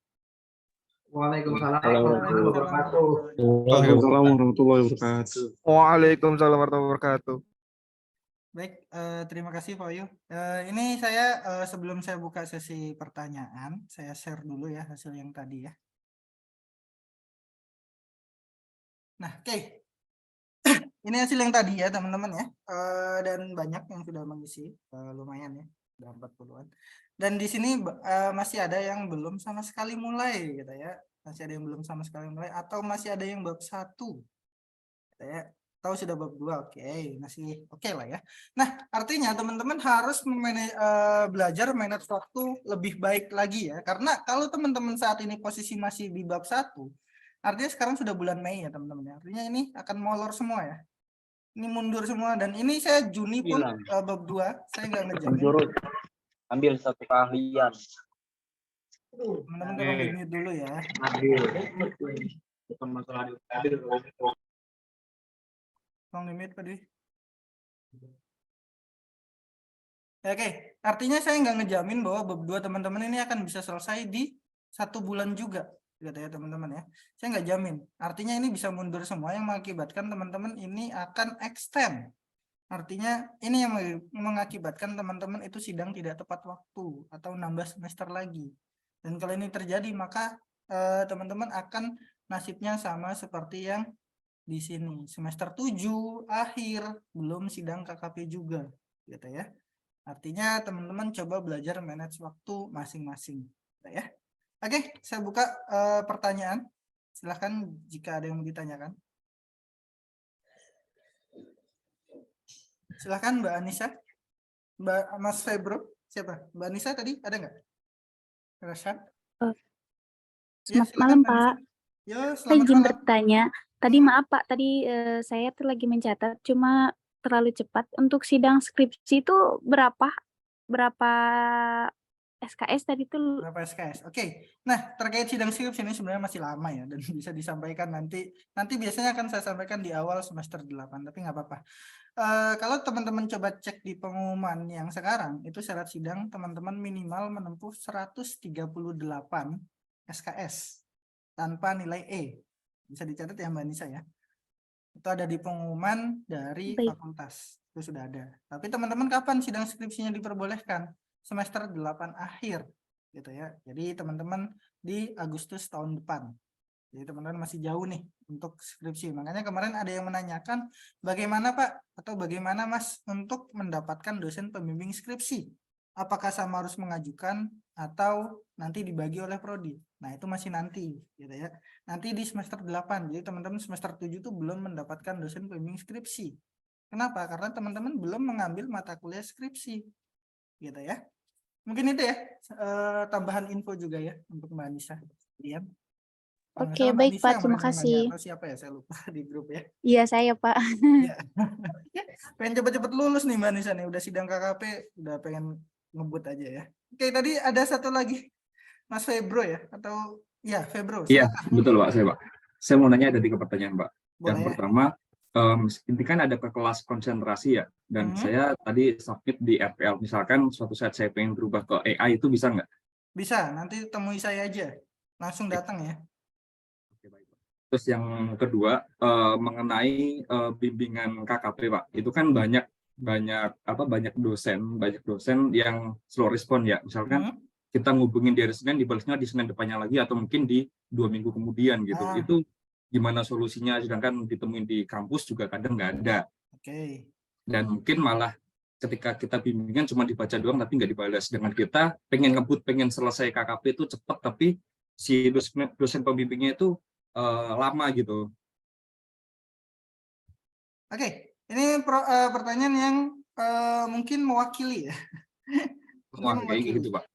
Waalaikumsalam warahmatullahi wabarakatuh. Waalaikumsalam warahmatullahi wabarakatuh. Waalaikumsalam warahmatullahi wabarakatuh. Baik, terima kasih Pak Yu. Ini saya sebelum saya buka sesi pertanyaan, saya share dulu ya hasil yang tadi ya. Nah, oke. Ini hasil yang tadi ya teman-teman ya. Dan banyak yang sudah mengisi, lumayan ya, udah 40-an. Dan di sini masih ada yang belum sama sekali mulai gitu ya. Masih ada yang belum sama sekali mulai atau masih ada yang bab 1. Gitu ya. Tahu sudah bab 2, oke, masih oke lah ya. Nah, artinya teman-teman harus belajar manage waktu lebih baik lagi ya. Karena kalau teman-teman saat ini posisi masih di bab 1, artinya sekarang sudah bulan Mei ya teman-teman ya. Artinya ini akan molor semua ya. Ini mundur semua dan ini saya Juni pun bab 2, saya nggak ngejamin. Ambil satu keahlian. Teman-teman tolong di-mute dulu ya. Bukan masalah Tolong di-mute Pak Dwi. Oke, artinya saya nggak ngejamin bahwa bab 2 teman-teman ini akan bisa selesai di 1 bulan juga. Gitu ya teman-teman ya. Saya nggak jamin. Artinya ini bisa mundur semua yang mengakibatkan teman-teman ini akan extend. Artinya ini yang mengakibatkan teman-teman itu sidang tidak tepat waktu atau nambah semester lagi. Dan kalau ini terjadi maka teman-teman akan nasibnya sama seperti yang di sini. Semester 7 akhir belum sidang KKP juga gitu ya. Artinya teman-teman coba belajar manage waktu masing-masing gitu ya. Oke, saya buka pertanyaan. Silahkan jika ada yang mau ditanyakan. Silahkan Mbak Anissa, Mas Febro, siapa? Mbak Anissa tadi ada nggak? Rasa? Ya, Selamat silakan malam, Mbak Anissa. Pak. Yo, Saya selamat izin malam. bertanya. Tadi maaf, Pak, tadi saya tuh lagi mencatat, cuma terlalu cepat. Untuk sidang skripsi itu berapa SKS tadi tuh? Berapa SKS? Oke. Nah, terkait sidang skripsi ini sebenarnya masih lama ya dan bisa disampaikan nanti biasanya akan saya sampaikan di awal semester 8, tapi nggak apa-apa. Kalau teman-teman coba cek di pengumuman yang sekarang, itu syarat sidang teman-teman minimal menempuh 138 SKS tanpa nilai E. Bisa dicatat ya Mbak Nisa ya. Itu ada di pengumuman dari Baik. fakultas. Itu sudah ada. Tapi teman-teman kapan sidang skripsinya diperbolehkan? Semester 8 akhir gitu ya. Jadi teman-teman di Agustus tahun depan. Jadi teman-teman masih jauh nih untuk skripsi. Makanya kemarin ada yang menanyakan bagaimana Pak atau bagaimana Mas untuk mendapatkan dosen pembimbing skripsi. Apakah sama harus mengajukan atau nanti dibagi oleh prodi. Nah, itu masih nanti gitu ya. Nanti di semester 8. Jadi teman-teman semester 7 itu belum mendapatkan dosen pembimbing skripsi. Kenapa? Karena teman-teman belum mengambil mata kuliah skripsi. Gitu ya. Mungkin itu ya tambahan info juga ya untuk Mbak Anissa. Lian. Oke, baik, Pak. Terima Nanya, kasih. atau siapa ya? Saya lupa di grup ya. Iya, saya, Pak. Ya. Pengen cepet-cepet lulus nih Mbak Anissa nih. Udah sidang KKP, udah pengen ngebut aja ya. Oke, tadi ada satu lagi. Mas Febro ya? Atau ya Febro. Iya, Silakan. betul Pak, saya Pak. Saya mau nanya ada 3 pertanyaan Pak. Yang Boleh. pertama, ini kan ada ke kelas konsentrasi ya, dan saya tadi submit di RPL. Misalkan suatu saat saya pengen berubah ke AI itu bisa nggak? Bisa, nanti temui saya aja. Langsung datang ya. Oke, baik, Pak. Terus yang kedua, mengenai bimbingan KKP Pak, itu kan banyak dosen yang slow respon ya. Misalkan kita ngubungin di hari Senin, dibalasnya di Senin depannya lagi, atau mungkin di 2 minggu kemudian gitu. Itu gimana solusinya? Sedangkan ditemuin di kampus juga kadang nggak ada. Oke. Dan mungkin malah ketika kita bimbingan cuma dibaca doang tapi nggak dibalas. Dengan kita pengen ngebut, pengen selesai KKP itu cepat, tapi si dosen pembimbingnya itu lama gitu. Oke, ini pertanyaan yang mungkin mewakili ya. Wah, kayak gitu Pak.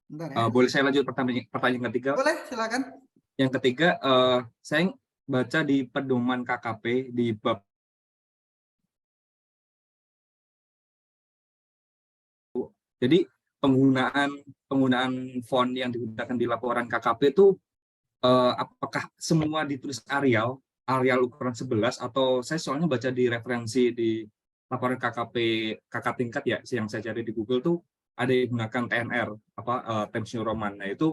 Bentar ya. Boleh saya lanjut pertanyaan ketiga? Boleh, silakan. Yang ketiga, saya baca di pedoman KKP di bab jadi penggunaan font yang digunakan di laporan KKP itu apakah semua ditulis Arial ukuran 11, atau saya soalnya baca di referensi di laporan KKP kakak tingkat ya, yang saya cari di Google tuh ada yang menggunakan TNR Times New Roman. Nah, itu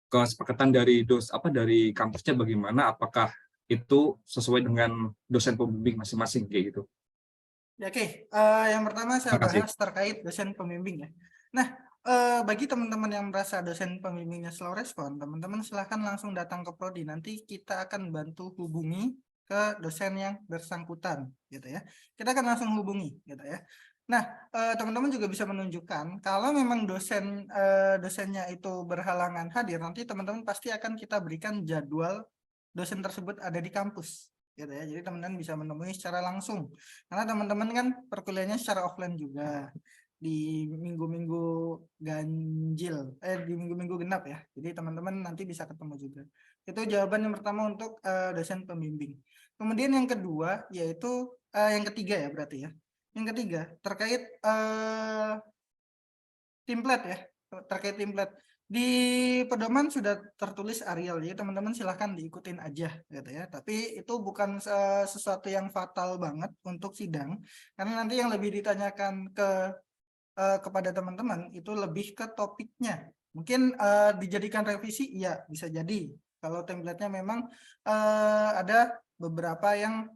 kesepakatan dari dari kampusnya bagaimana, apakah itu sesuai dengan dosen pembimbing masing-masing kayak gitu. Ya, oke, yang pertama saya bahas terkait dosen pembimbing ya. Nah, bagi teman-teman yang merasa dosen pembimbingnya slow respon, teman-teman silahkan langsung datang ke prodi. Nanti kita akan bantu hubungi ke dosen yang bersangkutan, gitu ya. Kita akan langsung hubungi, gitu ya. Nah, teman-teman juga bisa menunjukkan kalau memang dosennya itu berhalangan hadir, nanti teman-teman pasti akan kita berikan jadwal dosen tersebut ada di kampus. Gitu ya. Jadi teman-teman bisa menemui secara langsung. Karena teman-teman kan perkuliahannya secara offline juga di minggu-minggu ganjil, di minggu-minggu genap ya. Jadi teman-teman nanti bisa ketemu juga. Itu jawaban yang pertama untuk dosen pembimbing. Kemudian yang kedua yaitu yang ketiga ya berarti ya. Yang ketiga terkait template ya, terkait template. Di pedoman sudah tertulis Arial, jadi teman-teman silahkan diikutin aja gitu ya. Tapi itu bukan sesuatu yang fatal banget untuk sidang, karena nanti yang lebih ditanyakan kepada teman-teman itu lebih ke topiknya. Mungkin dijadikan revisi, iya bisa jadi. Kalau template-nya memang ada beberapa yang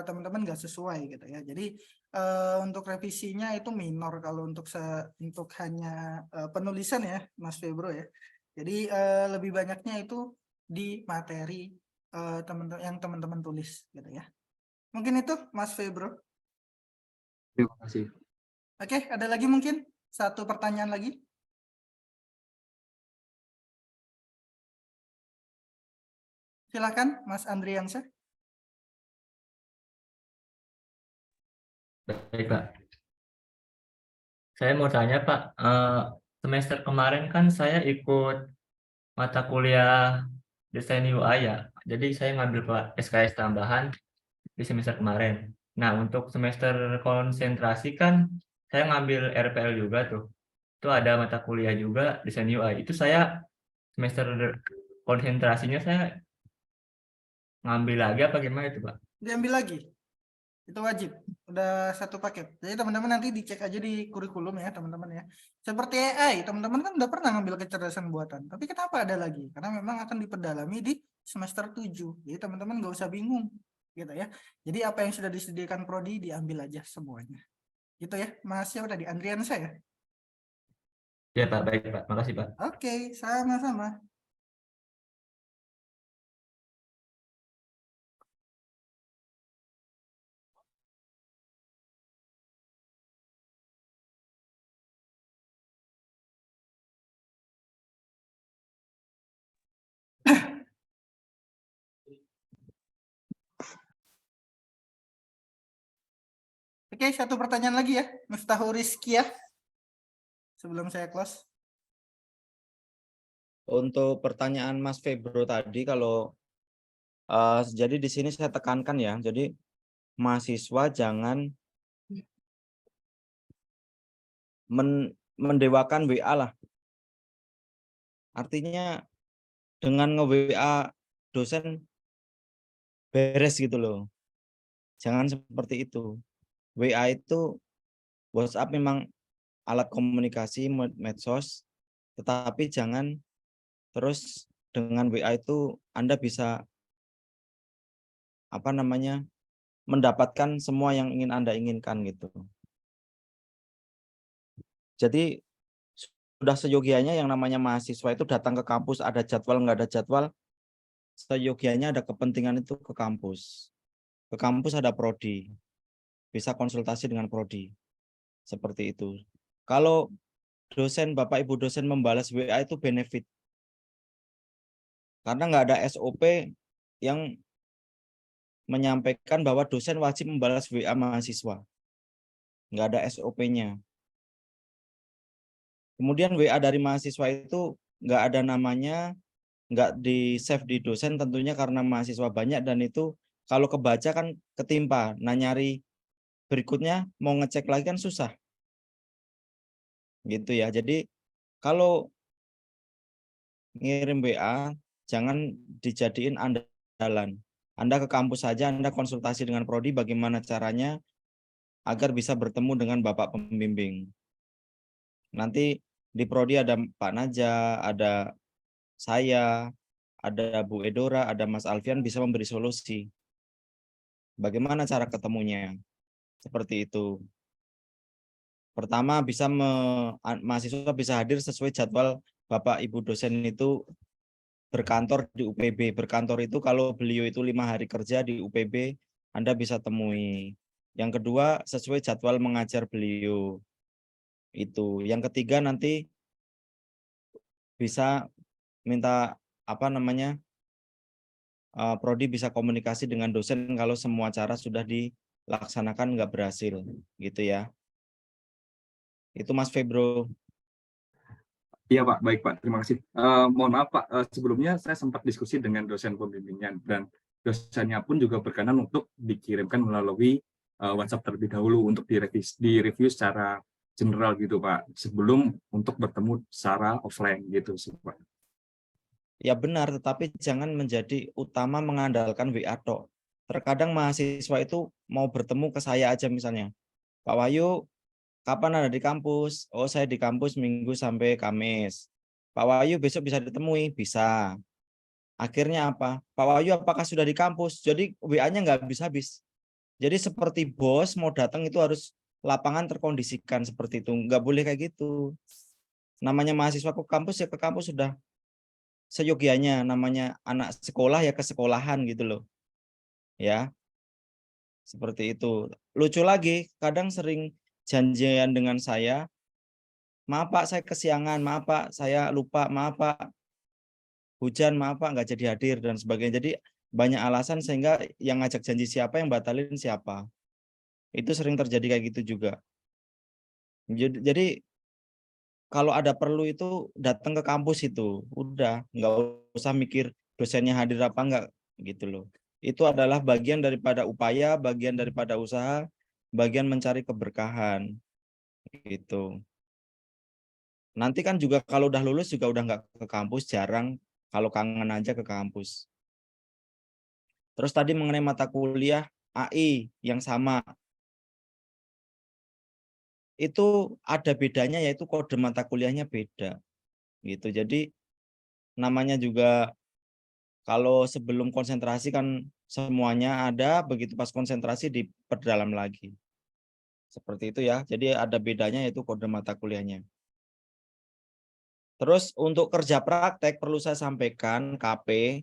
teman-teman nggak sesuai gitu ya. Jadi untuk revisinya itu minor kalau untuk hanya penulisan ya Mas Febro ya. Jadi lebih banyaknya itu di materi yang teman-teman tulis gitu ya. Mungkin itu Mas Febro. Terima kasih. Oke, ada lagi mungkin satu pertanyaan lagi. Silakan Mas Andriansyah. Baik, Pak. Saya mau tanya, Pak, semester kemarin kan saya ikut mata kuliah desain UI ya. Jadi saya ngambil SKS tambahan di semester kemarin. Nah, untuk semester konsentrasi kan saya ngambil RPL juga tuh. Itu ada mata kuliah juga desain UI. Itu saya semester konsentrasinya saya ngambil lagi apa gimana itu, Pak? Diambil lagi. Itu wajib. Udah satu paket. Jadi teman-teman nanti dicek aja di kurikulum ya teman-teman ya. Seperti AI, teman-teman kan udah pernah ngambil kecerdasan buatan. Tapi kenapa ada lagi? Karena memang akan diperdalami di semester 7. Jadi teman-teman nggak usah bingung gitu ya. Jadi apa yang sudah disediakan prodi diambil aja semuanya. Gitu ya. Mas siapa tadi? Andriansyah ya? Ya, Pak. Baik, Pak. Makasih, Pak. Oke, sama-sama. Oke, satu pertanyaan lagi ya. Miftahul Rizkiyah. Sebelum saya close. Untuk pertanyaan Mas Febro tadi, kalau jadi di sini saya tekankan ya, jadi mahasiswa jangan mendewakan WA lah. Artinya dengan nge-WA dosen beres gitu loh. Jangan seperti itu. WA itu, WhatsApp memang alat komunikasi medsos, tetapi jangan terus dengan WA itu Anda bisa mendapatkan semua yang ingin Anda inginkan gitu. Jadi sudah seyogianya yang namanya mahasiswa itu datang ke kampus, ada jadwal nggak ada jadwal, seyogianya ada kepentingan itu ke kampus. Ke kampus ada prodi, bisa konsultasi dengan prodi. Seperti itu. Kalau dosen, Bapak Ibu dosen membalas WA itu benefit. Karena nggak ada SOP yang menyampaikan bahwa dosen wajib membalas WA mahasiswa. Nggak ada SOP-nya. Kemudian WA dari mahasiswa itu nggak ada namanya, nggak di-save di dosen tentunya karena mahasiswa banyak dan itu kalau kebaca kan ketimpa. Nah nyari berikutnya mau ngecek lagi kan susah. Gitu ya. Jadi kalau ngirim WA jangan dijadiin andalan. Anda ke kampus saja, Anda konsultasi dengan prodi bagaimana caranya agar bisa bertemu dengan Bapak pembimbing. Nanti di prodi ada Pak Naja, ada saya, ada Bu Edora, ada Mas Alfian bisa memberi solusi. Bagaimana cara ketemunya? Seperti itu. Pertama mahasiswa bisa hadir sesuai jadwal Bapak Ibu dosen itu berkantor di UPB. Berkantor itu kalau beliau itu 5 hari kerja di UPB, Anda bisa temui. Yang kedua, sesuai jadwal mengajar beliau. Itu. Yang ketiga nanti bisa minta prodi bisa komunikasi dengan dosen kalau semua cara sudah dilaksanakan nggak berhasil. Gitu ya. Itu Mas Febro. Iya Pak, baik Pak, terima kasih. Mohon maaf Pak, sebelumnya saya sempat diskusi dengan dosen pembimbingnya dan dosennya pun juga berkenan untuk dikirimkan melalui WhatsApp terlebih dahulu untuk direview secara general gitu Pak, sebelum untuk bertemu secara offline gitu Pak. Ya benar, tetapi jangan menjadi utama mengandalkan WA tok. Terkadang mahasiswa itu mau bertemu ke saya aja misalnya, Pak Wahyu, kapan ada di kampus? Oh, saya di kampus Minggu sampai Kamis. Pak Wahyu besok bisa ditemui? Bisa. Akhirnya apa? Pak Wahyu apakah sudah di kampus? Jadi WA-nya nggak habis-habis. Jadi seperti bos mau datang itu harus lapangan terkondisikan seperti itu. Nggak boleh kayak gitu. Namanya mahasiswa ke kampus ya ke kampus sudah seyogianya. Namanya anak sekolah ya ke sekolahan gitu loh. Ya. Seperti itu. Lucu lagi, kadang sering janjian dengan saya, maaf Pak saya kesiangan, maaf Pak saya lupa, maaf Pak hujan maaf Pak nggak jadi hadir dan sebagainya. Jadi banyak alasan sehingga yang ngajak janji siapa, yang batalin siapa. Itu sering terjadi kayak gitu juga. Jadi kalau ada perlu itu datang ke kampus itu, udah nggak usah mikir dosennya hadir apa enggak gitu loh. Itu adalah bagian daripada upaya, bagian daripada usaha, bagian mencari keberkahan gitu. Nanti kan juga kalau udah lulus juga udah nggak ke kampus, jarang, kalau kangen aja ke kampus. Terus tadi mengenai mata kuliah AI yang sama, itu ada bedanya yaitu kode mata kuliahnya beda gitu. Jadi namanya juga kalau sebelum konsentrasi kan semuanya ada, begitu pas konsentrasi diperdalam lagi. Seperti itu ya. Jadi ada bedanya yaitu kode mata kuliahnya. Terus untuk kerja praktek perlu saya sampaikan KP.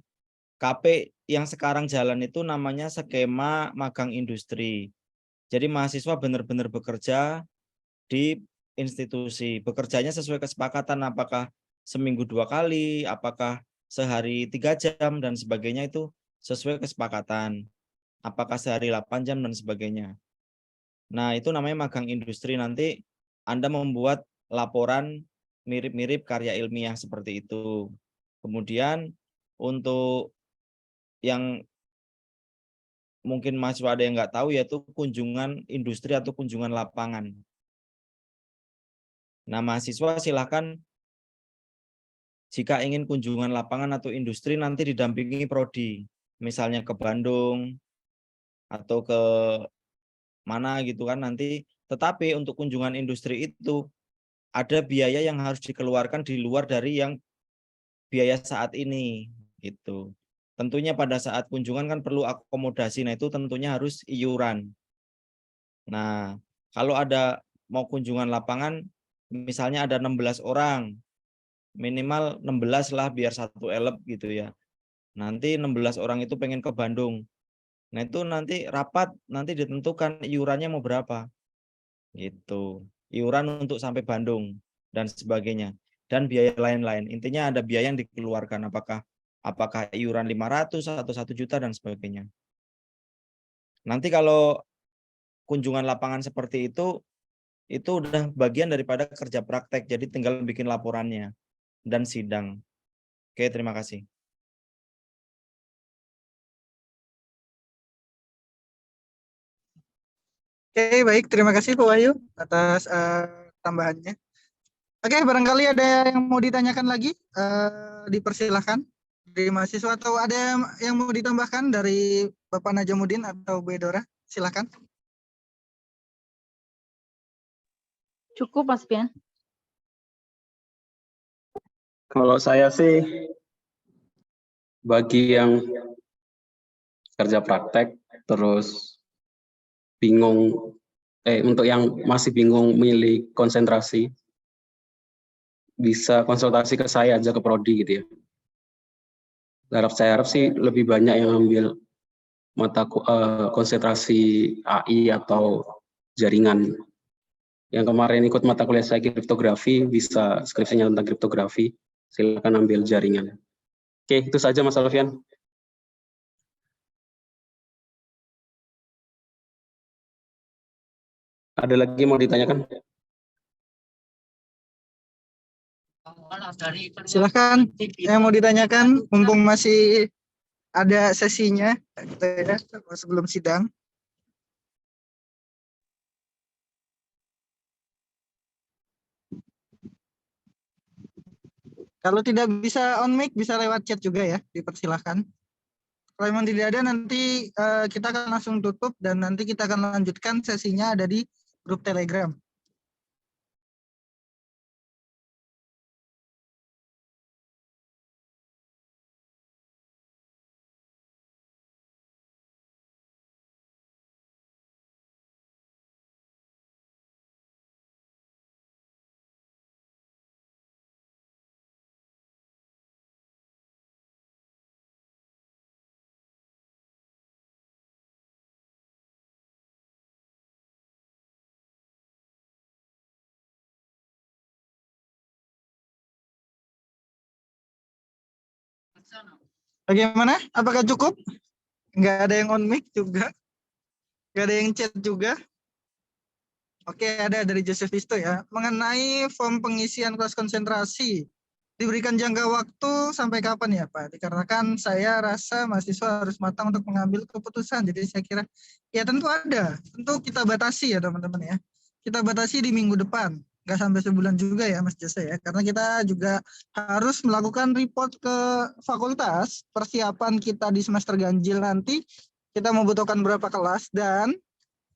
KP yang sekarang jalan itu namanya skema magang industri. Jadi mahasiswa benar-benar bekerja di institusi. Bekerjanya sesuai kesepakatan apakah seminggu 2 kali, apakah sehari 3 jam dan sebagainya itu sesuai kesepakatan. Apakah sehari 8 jam dan sebagainya. Nah, itu namanya magang industri. Nanti Anda membuat laporan mirip-mirip karya ilmiah seperti itu. Kemudian untuk yang mungkin mahasiswa ada yang nggak tahu yaitu kunjungan industri atau kunjungan lapangan. Nah, mahasiswa silakan jika ingin kunjungan lapangan atau industri nanti didampingi prodi, misalnya ke Bandung atau ke mana gitu kan nanti. Tetapi untuk kunjungan industri itu ada biaya yang harus dikeluarkan di luar dari yang biaya saat ini gitu. Tentunya pada saat kunjungan kan perlu akomodasi, nah itu tentunya harus iuran. Nah, kalau ada mau kunjungan lapangan, misalnya ada 16 orang, minimal 16 lah biar satu elep gitu ya. Nanti 16 orang itu pengen ke Bandung. Nah itu nanti rapat, nanti ditentukan iurannya mau berapa. Gitu. Iuran untuk sampai Bandung dan sebagainya. Dan biaya lain-lain. Intinya ada biaya yang dikeluarkan. Apakah iuran 500 atau 1 juta dan sebagainya. Nanti kalau kunjungan lapangan seperti itu udah bagian daripada kerja praktek. Jadi tinggal bikin laporannya dan sidang. Oke, terima kasih. Oke, baik. Terima kasih Pak Wahyu atas tambahannya. Oke, barangkali ada yang mau ditanyakan lagi, dipersilahkan dari mahasiswa atau ada yang mau ditambahkan dari Bapak Najamuddin atau Bu Edora, silakan. Cukup Mas Pian. Kalau saya sih bagi yang kerja praktek terus bingung untuk yang masih bingung milih konsentrasi bisa konsultasi ke saya aja ke prodi gitu ya. Saya harap sih lebih banyak yang ambil mata konsentrasi AI atau jaringan. Yang kemarin ikut mata kuliah saya kriptografi bisa skripsinya tentang kriptografi, silakan ambil jaringan. Oke, itu saja Mas Alfian. Ada lagi mau ditanyakan? Silakan yang mau ditanyakan, mumpung masih ada sesinya gitu ya, sebelum sidang. Kalau tidak bisa on mic, bisa lewat chat juga ya, dipersilahkan. Kalau memang tidak ada, nanti kita akan langsung tutup dan nanti kita akan lanjutkan sesinya ada di grup Telegram. Bagaimana? Apakah cukup? Nggak ada yang on mic juga? Nggak ada yang chat juga? Oke, ada dari Joseph Visto ya. Mengenai form pengisian kelas konsentrasi, diberikan jangka waktu sampai kapan ya Pak? Dikarenakan saya rasa mahasiswa harus matang untuk mengambil keputusan. Jadi saya kira ya tentu ada. Tentu kita batasi ya teman-teman ya. Kita batasi di minggu depan. Nggak sampai sebulan juga ya Mas Jasa ya. Karena kita juga harus melakukan report ke fakultas. Persiapan kita di semester ganjil nanti. Kita membutuhkan berapa kelas. Dan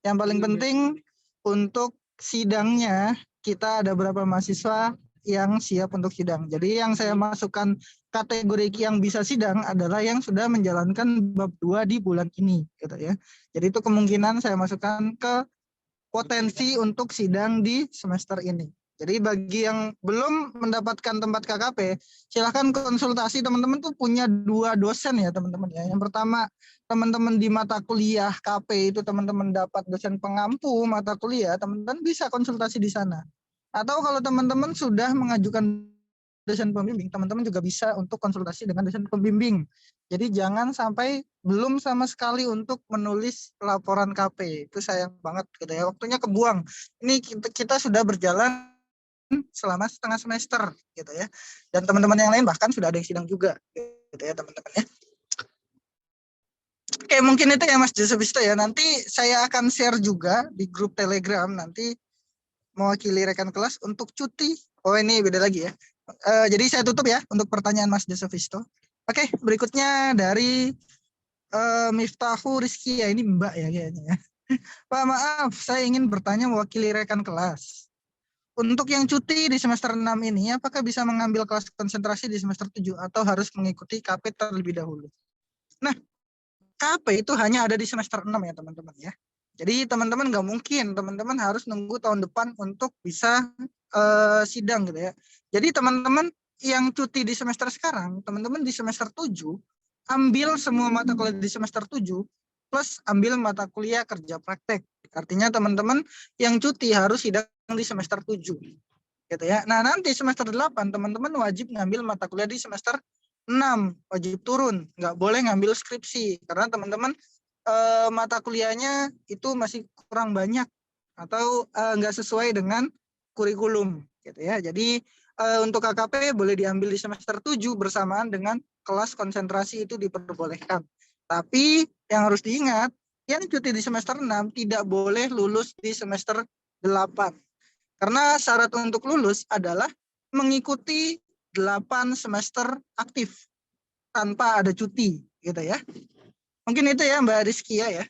yang paling penting untuk sidangnya kita ada berapa mahasiswa yang siap untuk sidang. Jadi yang saya masukkan kategori yang bisa sidang adalah yang sudah menjalankan bab 2 di bulan ini gitu ya. Jadi itu kemungkinan saya masukkan ke potensi untuk sidang di semester ini. Jadi bagi yang belum mendapatkan tempat KKP, silahkan konsultasi teman-teman tuh punya 2 dosen ya teman-teman ya. Yang pertama teman-teman di mata kuliah KP itu teman-teman dapat dosen pengampu mata kuliah, teman-teman bisa konsultasi di sana. Atau kalau teman-teman sudah mengajukan dosen pembimbing, teman-teman juga bisa untuk konsultasi dengan dosen pembimbing. Jadi jangan sampai belum sama sekali untuk menulis laporan KP. Itu sayang banget gitu ya. Waktunya kebuang. Ini kita sudah berjalan selama setengah semester gitu ya. Dan teman-teman yang lain bahkan sudah ada yang sidang juga gitu ya teman-teman ya. Oke, mungkin itu ya Mas Joseph Visto ya. Nanti saya akan share juga di grup Telegram nanti mewakili rekan kelas untuk cuti. Oh ini beda lagi ya. Jadi saya tutup ya untuk pertanyaan Mas Joseph Visto. Oke, berikutnya dari Miftahu Rizky ya, ini Mbak ya kayaknya ya. Pak maaf, saya ingin bertanya mewakili rekan kelas. Untuk yang cuti di semester 6 ini, apakah bisa mengambil kelas konsentrasi di semester 7 atau harus mengikuti KP terlebih dahulu? Nah, KP itu hanya ada di semester 6 ya teman-teman ya. Jadi teman-teman nggak mungkin, teman-teman harus nunggu tahun depan untuk bisa sidang gitu ya. Jadi teman-teman yang cuti di semester sekarang, teman-teman di semester 7, ambil semua mata kuliah di semester 7, plus ambil mata kuliah kerja praktek. Artinya teman-teman yang cuti harus sidang di semester 7. Gitu ya. Nah nanti semester 8, teman-teman wajib ngambil mata kuliah di semester 6, wajib turun, nggak boleh ngambil skripsi karena teman-teman mata kuliahnya itu masih kurang banyak atau nggak sesuai dengan kurikulum gitu ya. Jadi untuk KKP boleh diambil di semester 7 bersamaan dengan kelas konsentrasi itu diperbolehkan. Tapi yang harus diingat, yang cuti di semester 6 tidak boleh lulus di semester 8. Karena syarat untuk lulus adalah mengikuti 8 semester aktif tanpa ada cuti gitu ya. Mungkin itu ya Mbak Rizkia ya.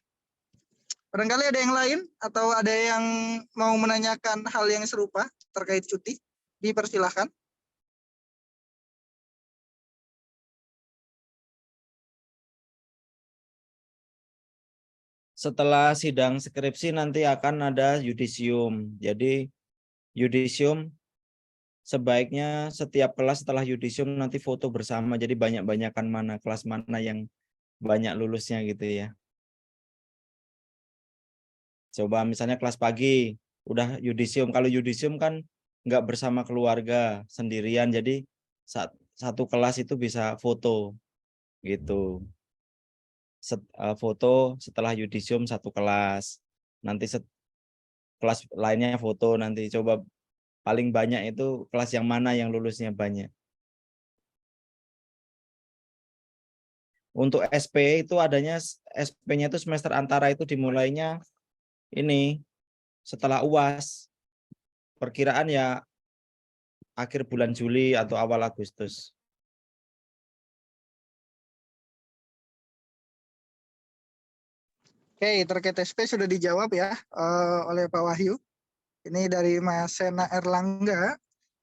Barangkali ada yang lain atau ada yang mau menanyakan hal yang serupa terkait cuti, dipersilahkan. Setelah sidang skripsi nanti akan ada yudisium. Jadi yudisium sebaiknya setiap kelas setelah yudisium nanti foto bersama. Jadi banyak-banyakan mana kelas mana yang banyak lulusnya gitu ya. Coba misalnya kelas pagi udah yudisium. Kalau yudisium kan nggak bersama keluarga, sendirian. Jadi satu kelas itu bisa foto gitu. Foto setelah yudisium satu kelas. Nanti kelas lainnya foto, nanti coba paling banyak itu kelas yang mana yang lulusnya banyak. Untuk SP itu adanya SP-nya itu semester antara itu dimulainya ini setelah UAS. Perkiraan ya akhir bulan Juli atau awal Agustus. Oke, terkait SP sudah dijawab ya oleh Pak Wahyu. Ini dari Mas Sena Erlangga.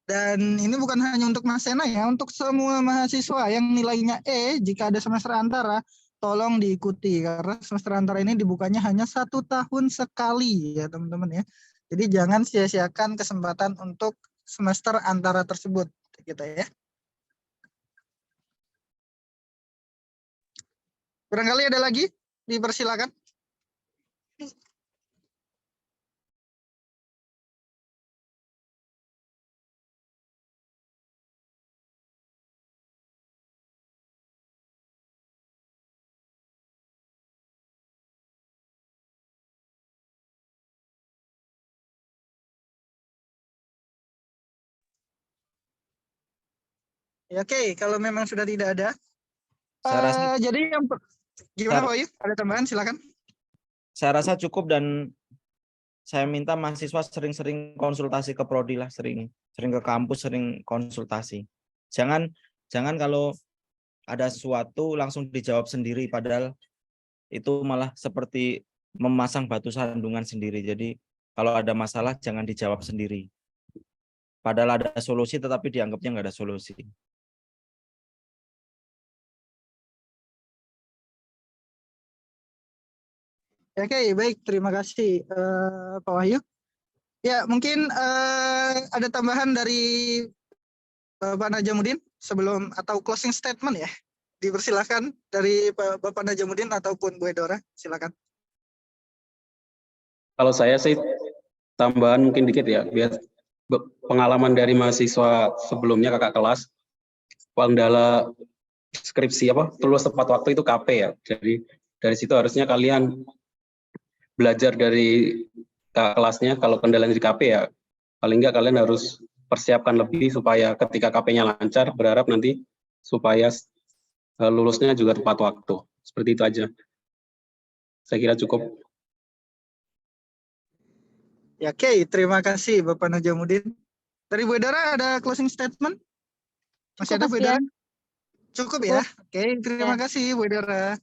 Dan ini bukan hanya untuk Mas Sena ya, untuk semua mahasiswa yang nilainya E jika ada semester antara, tolong diikuti karena semester antara ini dibukanya hanya 1 tahun sekali ya teman-teman ya. Jadi jangan sia-siakan kesempatan untuk semester antara tersebut gitu ya. Barangkali ada lagi, dipersilakan. Ya, oke, kalau memang sudah tidak ada. Saya rasa Jadi gimana Saya- Pak Wahyu? Ada tambahan silakan. saya rasa cukup, dan saya minta mahasiswa sering-sering konsultasi ke prodi lah, sering ke kampus, sering konsultasi. Jangan kalau ada sesuatu langsung dijawab sendiri, padahal itu malah seperti memasang batu sandungan sendiri. Jadi kalau ada masalah jangan dijawab sendiri. Padahal ada solusi tetapi dianggapnya nggak ada solusi. Ya, oke, baik, terima kasih Pak Wahyu. Ya, mungkin ada tambahan dari Bapak Najamuddin sebelum atau closing statement ya. Dipersilakan dari Bapak Najamuddin ataupun Bu Edora, silakan. Kalau saya sih tambahan mungkin dikit ya, biar pengalaman dari mahasiswa sebelumnya kakak kelas, kendala skripsi lulus tepat waktu itu KP ya. Jadi dari situ harusnya kalian belajar dari kakak kelasnya. Kalau kendala di KP ya, paling nggak kalian harus persiapkan lebih supaya ketika KP-nya lancar, berharap nanti supaya lulusnya juga tepat waktu. Seperti itu aja. Saya kira cukup. Ya, oke, terima kasih Bapak Najamuddin. Dari Bu Edora ada closing statement? Masih ada Bu Edora? Cukup ya? Oke, terima kasih Bu Edora.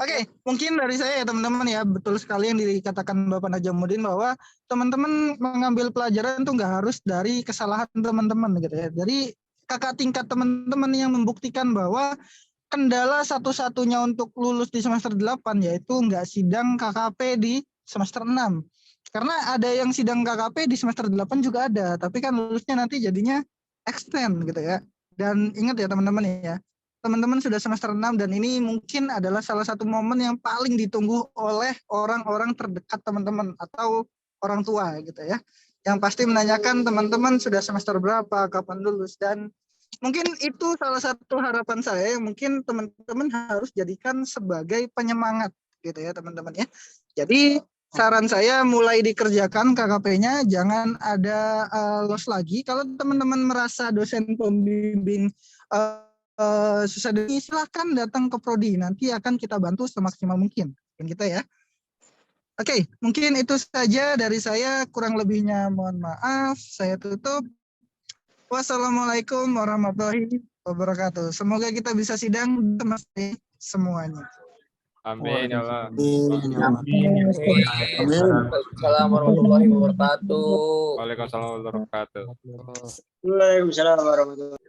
Oke, mungkin dari saya ya teman-teman ya, betul sekali yang dikatakan Bapak Najamuddin bahwa teman-teman mengambil pelajaran itu nggak harus dari kesalahan teman-teman gitu ya. Jadi kakak tingkat teman-teman yang membuktikan bahwa kendala satu-satunya untuk lulus di semester 8 yaitu nggak sidang KKP di semester 6. Karena ada yang sidang KKP di semester 8 juga ada, tapi kan lulusnya nanti jadinya extend gitu ya. Dan ingat ya teman-teman ya, teman-teman sudah semester 6 dan ini mungkin adalah salah satu momen yang paling ditunggu oleh orang-orang terdekat teman-teman atau orang tua gitu ya. Yang pasti menanyakan teman-teman sudah semester berapa, kapan lulus, dan mungkin itu salah satu harapan saya yang mungkin teman-teman harus jadikan sebagai penyemangat gitu ya teman-teman ya. Jadi saran saya mulai dikerjakan KKP-nya, jangan ada loss lagi. Kalau teman-teman merasa dosen pembimbing susah, silahkan datang ke prodi, nanti akan kita bantu semaksimal mungkin kita ya. Oke, mungkin itu saja dari saya, kurang lebihnya mohon maaf, saya tutup. Wassalamualaikum warahmatullahi wabarakatuh. Semoga kita bisa sidang semuanya. Amin ya Allah. Waalaikumsalam warahmatullahi wabarakatuh. Waalaikumsalam warahmatullahi wabarakatuh. Waalaikumsalam warahmatullahi wabarakatuh.